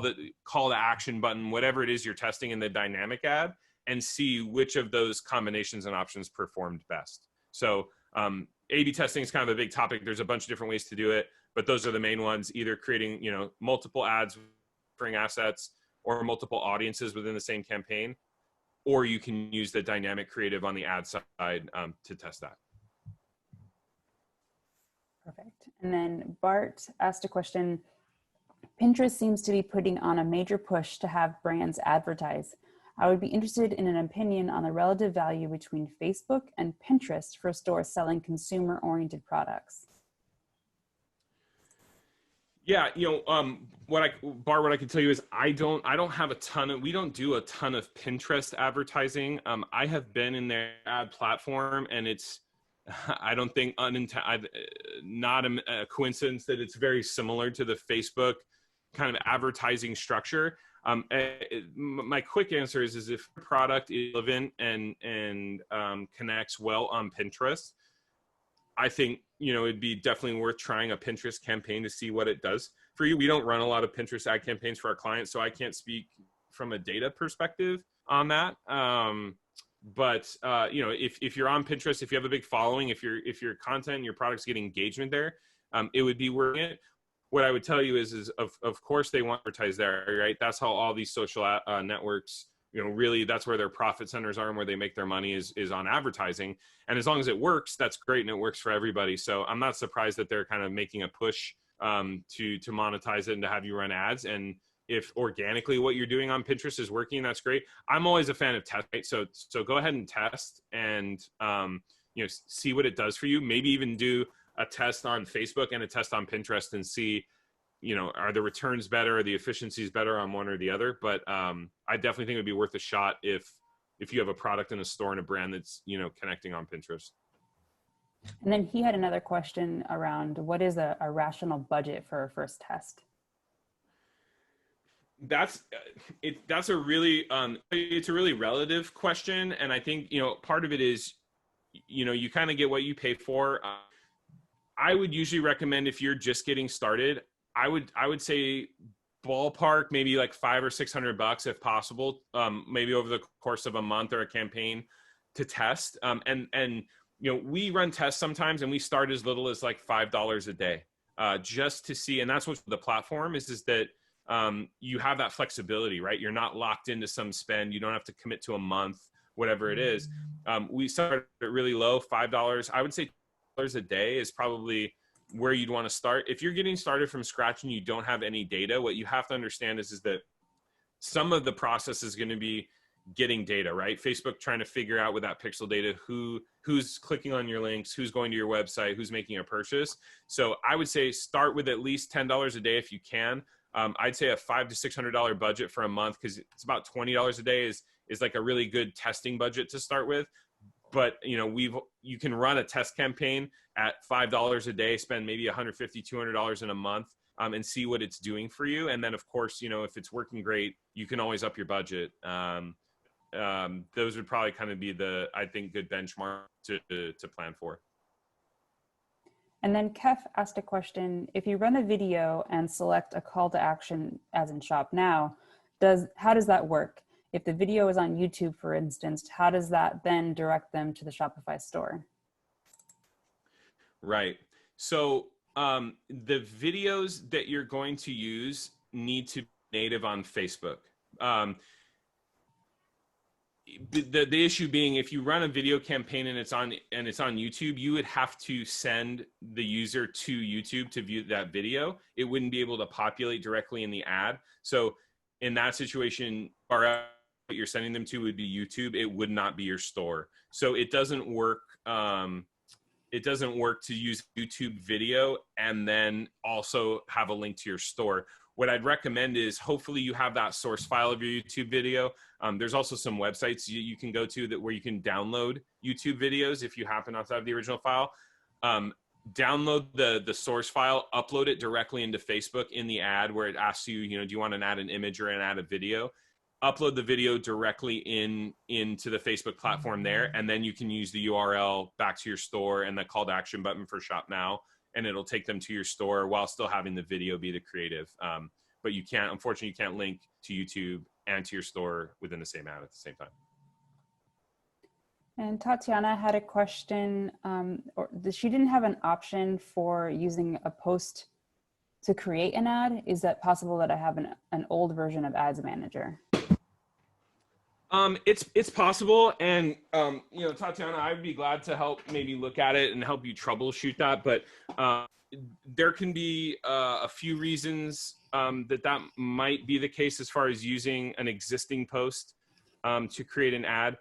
the call to action button, whatever it is you're testing in the dynamic ad, and see which of those combinations and options performed best. So A/B testing is kind of a big topic. There's a bunch of different ways to do it, but those are the main ones, either creating, multiple ads, differing assets, or multiple audiences within the same campaign, or you can use the dynamic creative on the ad side to test that. Perfect. And then Bart asked a question. Pinterest seems to be putting on a major push to have brands advertise. I would be interested in an opinion on the relative value between Facebook and Pinterest for stores selling consumer-oriented products. Yeah, what I can tell you is we don't do a ton of Pinterest advertising. I have been in their ad platform, and it's, I don't think not a coincidence that it's very similar to the Facebook kind of advertising structure. My quick answer is if a product is relevant and connects well on Pinterest, I think, it'd be definitely worth trying a Pinterest campaign to see what it does for you. We don't run a lot of Pinterest ad campaigns for our clients, so I can't speak from a data perspective on that. But if you're on Pinterest, if you have a big following, if your content and your products get engagement there, it would be worth it. What I would tell you is of course they want to advertise there, right? That's how all these social networks, really that's where their profit centers are and where they make their money is on advertising. And as long as it works, that's great, and it works for everybody. So I'm not surprised that they're kind of making a push to monetize it and to have you run ads. And if organically what you're doing on Pinterest is working, that's great. I'm always a fan of test, right? So go ahead and test and see what it does for you. Maybe even do a test on Facebook and a test on Pinterest and see, are the returns better, are the efficiencies better on one or the other? But I definitely think it would be worth a shot if you have a product in a store and a brand that's, connecting on Pinterest. And then he had another question around what is a rational budget for a first test? That's a really it's a really relative question, and I think part of it is you kind of get what you pay for. I would usually recommend, if you're just getting started, I would say ballpark maybe like $500 or $600 if possible, maybe over the course of a month or a campaign to test. And we run tests sometimes, and we start as little as like $5 a day just to see. And that's what the platform is that you have that flexibility, right? You're not locked into some spend. You don't have to commit to a month, whatever it is. We started at really low, $5. I would say $2 a day is probably where you'd want to start. If you're getting started from scratch and you don't have any data, what you have to understand is that some of the process is going to be getting data, right? Facebook trying to figure out with that pixel data who's clicking on your links, who's going to your website, who's making a purchase. So I would say start with at least $10 a day if you can. I'd say a $500 to $600 budget for a month, because it's about $20 a day is like a really good testing budget to start with. But you can run a test campaign at $5 a day, spend maybe $150, $200 in a month, and see what it's doing for you. And then of course, if it's working great, you can always up your budget. Those would probably kind of be I think, good benchmark to plan for. And then Kef asked a question: if you run a video and select a call to action, as in Shop Now, how does that work? If the video is on YouTube, for instance, how does that then direct them to the Shopify store? Right. So the videos that you're going to use need to be native on Facebook. The issue being, if you run a video campaign and it's on YouTube, you would have to send the user to YouTube to view that video. It wouldn't be able to populate directly in the ad. So in that situation, what you're sending them to would be YouTube. It would not be your store. So it doesn't work. It doesn't work to use YouTube video and then also have a link to your store. What I'd recommend is, hopefully you have that source file of your YouTube video. There's also some websites you can go to where you can download YouTube videos if you happen not to have the original file. Download the source file, upload it directly into Facebook in the ad where it asks you, do you want to add an image or add a video? Upload the video directly into the Facebook platform there, and then you can use the URL back to your store and the call to action button for Shop Now, and it'll take them to your store while still having the video be the creative. but you can't, unfortunately, you can't link to YouTube and to your store within the same ad at the same time. And Tatiana had a question, she didn't have an option for using a post to create an ad. Is that possible that I have an old version of Ads Manager? It's possible, and Tatiana, I'd be glad to help maybe look at it and help you troubleshoot that. But there can be a few reasons that might be the case as far as using an existing post to create an ad.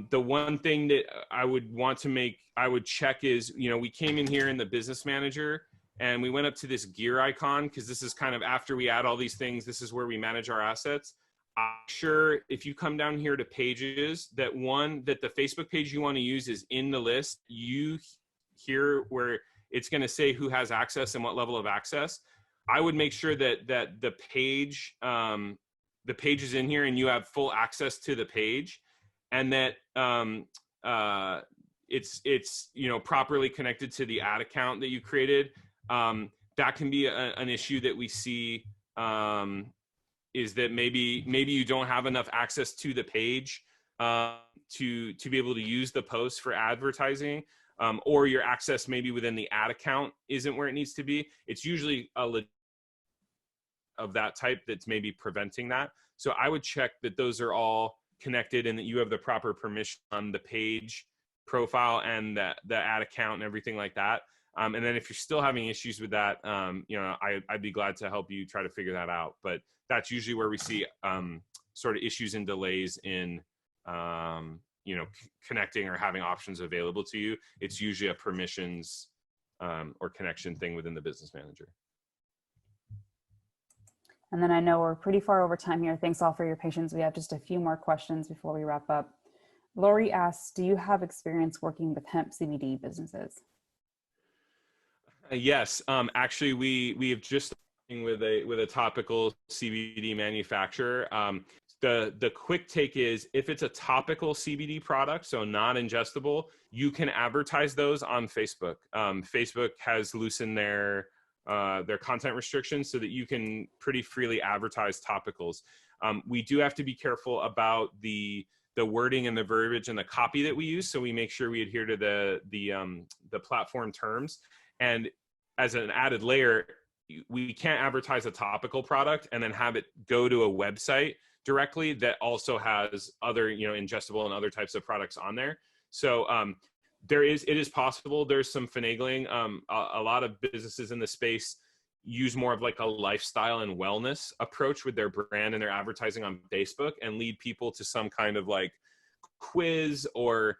The one thing that I would check is, we came in here in the business manager and we went up to this gear icon, because this is kind of after we add all these things, this is where we manage our assets. I'm sure if you come down here to pages, that the Facebook page you want to use is in the list. You here where it's going to say who has access and what level of access. I would make sure that the page is in here and you have full access to the page, and that it's properly connected to the ad account that you created. That can be an issue that we see, is that maybe you don't have enough access to the page to be able to use the post for advertising, or your access maybe within the ad account isn't where it needs to be. It's usually of that type that's maybe preventing that. So I would check that those are all connected and that you have the proper permission on the page profile and the ad account and everything like that. And then if you're still having issues with that, I'd be glad to help you try to figure that out. But that's usually where we see sort of issues and delays in connecting or having options available to you. It's usually a permissions or connection thing within the business manager. And then I know we're pretty far over time here. Thanks all for your patience. We have just a few more questions before we wrap up. Lori asks, do you have experience working with hemp CBD businesses? Yes, actually, we have just been with a topical CBD manufacturer. The quick take is, if it's a topical CBD product, so non-ingestible, you can advertise those on Facebook. Facebook has loosened their content restrictions so that you can pretty freely advertise topicals. We do have to be careful about the wording and the verbiage and the copy that we use, so we make sure we adhere to the platform terms. And as an added layer, we can't advertise a topical product and then have it go to a website directly that also has other ingestible and other types of products on there. So it is possible. There's some finagling. A lot of businesses in the space use more of like a lifestyle and wellness approach with their brand and their advertising on Facebook, and lead people to some kind of like quiz or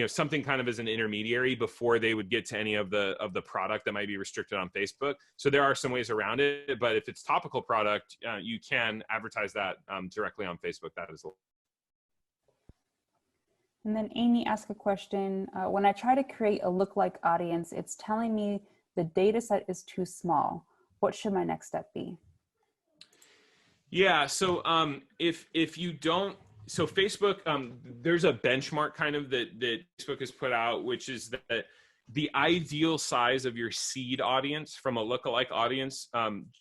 something kind of as an intermediary before they would get to any of the product that might be restricted on Facebook. So there are some ways around it, but if it's topical product, you can advertise that directly on Facebook. That is. And then Amy asked a question. When I try to create a lookalike audience, it's telling me the data set is too small. What should my next step be? Yeah, so if you don't, so Facebook, there's a benchmark kind of that Facebook has put out, which is that the ideal size of your seed audience from a lookalike audience,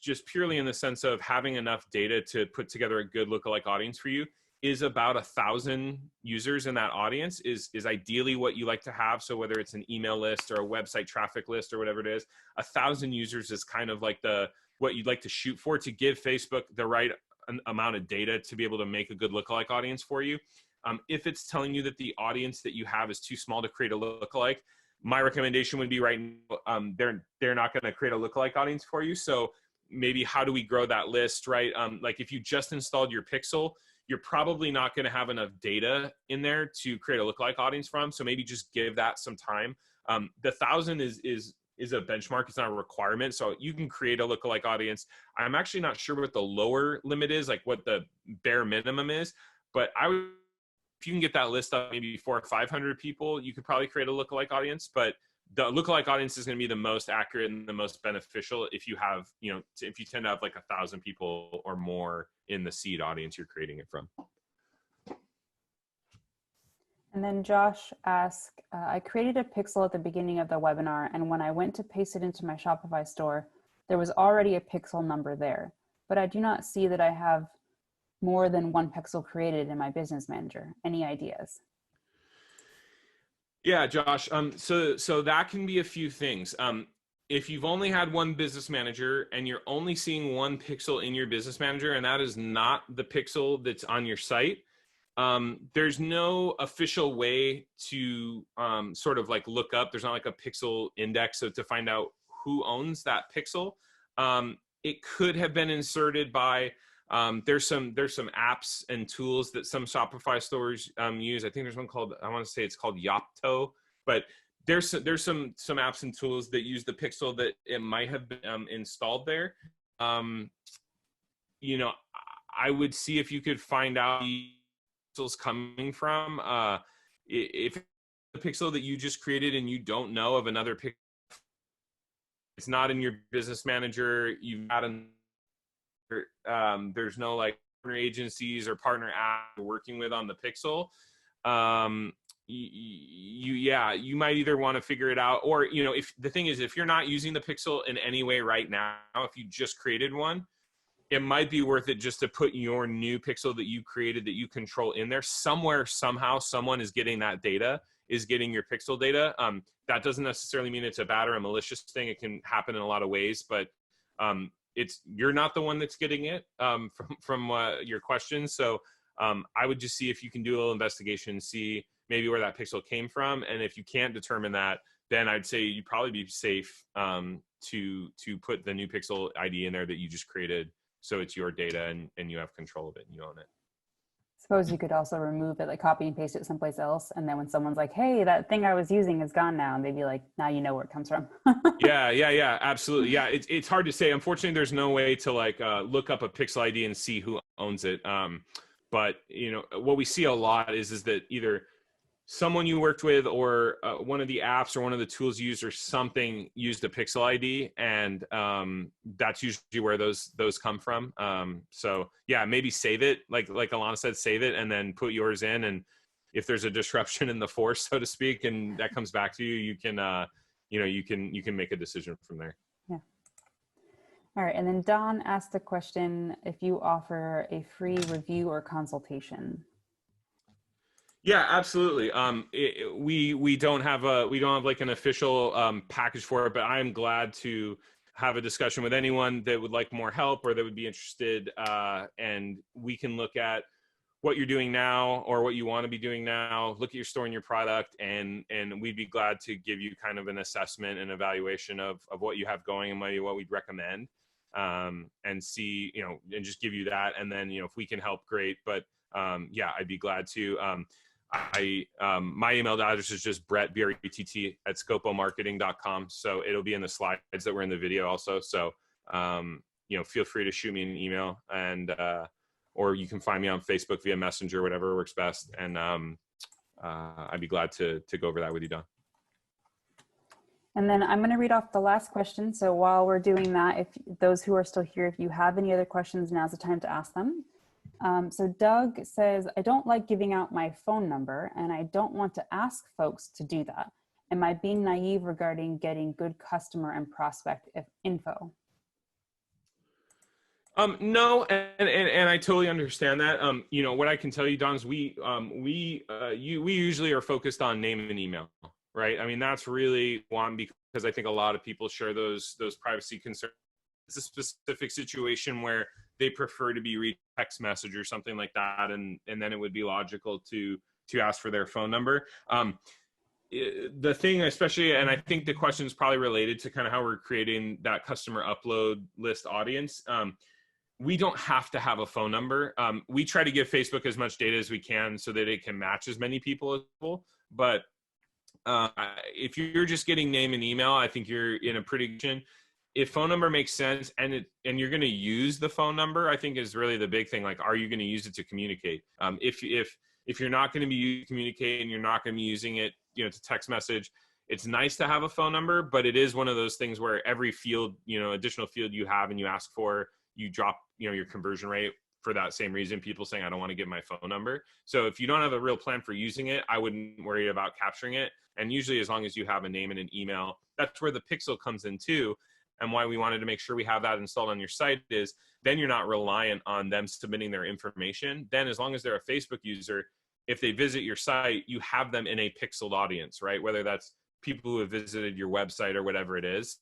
just purely in the sense of having enough data to put together a good lookalike audience for you, is about 1,000 users in that audience is ideally what you like to have. So whether it's an email list or a website traffic list or whatever it is, 1,000 users is kind of like what you'd like to shoot for, to give Facebook the right amount of data to be able to make a good lookalike audience for you. If it's telling you that the audience that you have is too small to create a lookalike, my recommendation would be they're not going to create a lookalike audience for you. So maybe how do we grow that list, right? Like if you just installed your Pixel, you're probably not going to have enough data in there to create a lookalike audience from. So maybe just give that some time. The 1,000 is a benchmark. It's not a requirement. So you can create a lookalike audience. I'm actually not sure what the lower limit is, like what the bare minimum is, but if you can get that list up, maybe 400 or 500 people, you could probably create a lookalike audience. But the lookalike audience is going to be the most accurate and the most beneficial if you have, if you tend to have like 1,000 people or more in the seed audience you're creating it from. And then Josh asked, I created a pixel at the beginning of the webinar, and when I went to paste it into my Shopify store, there was already a pixel number there. but I do not see that I have more than one pixel created in my business manager. Any ideas? Yeah, Josh. So that can be a few things. If you've only had one business manager and you're only seeing one pixel in your business manager, and that is not the pixel that's on your site, there's no official way to sort of like look up. There's not like a pixel index, so to find out who owns that pixel. It could have been inserted by there's some apps and tools that some Shopify stores use. I think there's one called, I want to say it's called Yopto, but there's some apps and tools that use the pixel that it might have been installed there. You know, I would see if you could find out the pixels coming from. If the pixel that you just created and you don't know of another pixel, it's not in your business manager, you've got there's no like partner agencies or partner app you're working with on the pixel. You might either want to figure it out, or if the thing is, if you're not using the pixel in any way right now, if you just created one, it might be worth it just to put your new pixel that you created that you control in there. Somewhere, somehow, someone is getting that data, is getting your pixel data. That doesn't necessarily mean it's a bad or a malicious thing. It can happen in a lot of ways, but you're not the one that's getting it from your question. So I would just see if you can do a little investigation, see maybe where that pixel came from. And if you can't determine that, then I'd say you'd probably be safe to put the new pixel ID in there that you just created. So it's your data and you have control of it and you own it. Suppose you could also remove it, like copy and paste it someplace else. And then when someone's like, hey, that thing I was using is gone now. And they'd be like, now you know where it comes from. Yeah, absolutely. Yeah, it's hard to say. Unfortunately, there's no way to like look up a pixel ID and see who owns it. But what we see a lot is that either someone you worked with or one of the apps or one of the tools used or something used a pixel ID, and that's usually where those come from. So yeah, maybe save it, like Alana said, save it and then put yours in. And if there's a disruption in the force, so to speak, and that comes back to you, you can you can make a decision from there. Yeah. All right. And then Don asked a question, if you offer a free review or consultation. Yeah, absolutely. We don't have like an official package for it, but I'm glad to have a discussion with anyone that would like more help or that would be interested. And we can look at what you're doing now or what you want to be doing now, look at your store and your product, and we'd be glad to give you kind of an assessment and evaluation of what you have going and maybe what we'd recommend, and see, and just give you that. And then, if we can help, great. But yeah, I'd be glad to. My email address is just Brett, BRETT, at scopomarketing.com. So it'll be in the slides that were in the video also. So, feel free to shoot me an email, and, or you can find me on Facebook via Messenger, whatever works best. And I'd be glad to go over that with you, Don. And then I'm going to read off the last question. So while we're doing that, if those who are still here, if you have any other questions, now's the time to ask them. So Doug says, I don't like giving out my phone number, and I don't want to ask folks to do that. Am I being naive regarding getting good customer and prospect info? No, and I totally understand that. What I can tell you, Don, is we usually are focused on name and email, right? I mean, that's really one, because I think a lot of people share those privacy concerns. It's a specific situation where they prefer to be read text message or something like that, and then it would be logical to ask for their phone number. The thing, especially, and I think the question is probably related to kind of how we're creating that customer upload list audience. We don't have to have a phone number. We try to give Facebook as much data as we can so that it can match as many people as possible. But if you're just getting name and email, I think you're in a pretty good position. If phone number makes sense and you're going to use the phone number, I think is really the big thing. Like, are you going to use it to communicate? If you're not going to be communicating, you're not going to be using it, to text message, it's nice to have a phone number, but it is one of those things where every field, additional field you have and you ask for, you drop, your conversion rate for that same reason. People saying, I don't want to give my phone number. So if you don't have a real plan for using it, I wouldn't worry about capturing it. And usually, as long as you have a name and an email, that's where the pixel comes in too. and why we wanted to make sure we have that installed on your site is then you're not reliant on them submitting their information. Then as long as they're a Facebook user, if they visit your site, you have them in a pixeled audience, right? Whether that's people who have visited your website or whatever it is.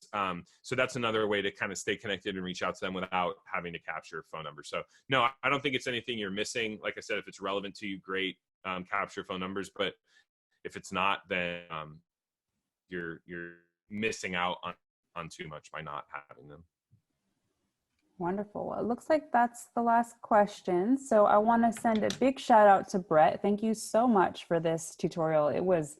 So that's another way to kind of stay connected and reach out to them without having to capture a phone number. So no, I don't think it's anything you're missing. Like I said, if it's relevant to you, great, capture phone numbers. But if it's not, then you're missing out on too much by not having them. Wonderful. Well, it looks like that's the last question. So I want to send a big shout out to Brett. Thank you so much for this tutorial. It was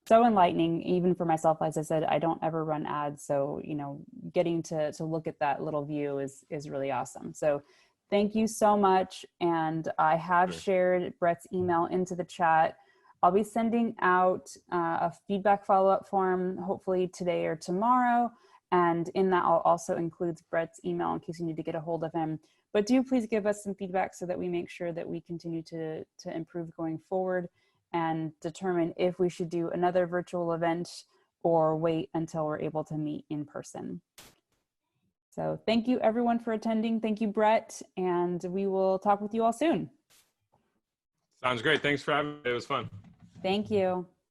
so enlightening, even for myself. As I said, I don't ever run ads. So, you know, getting to look at that little view is really awesome. So thank you so much. And I have shared Brett's email into the chat. I'll be sending out a feedback follow-up form, hopefully today or tomorrow. And in that, I'll also include Brett's email in case you need to get a hold of him. But do please give us some feedback so that we make sure that we continue to improve going forward and determine if we should do another virtual event or wait until we're able to meet in person. So thank you everyone for attending. Thank you, Brett. And we will talk with you all soon. Sounds great. Thanks for having me. It was fun. Thank you.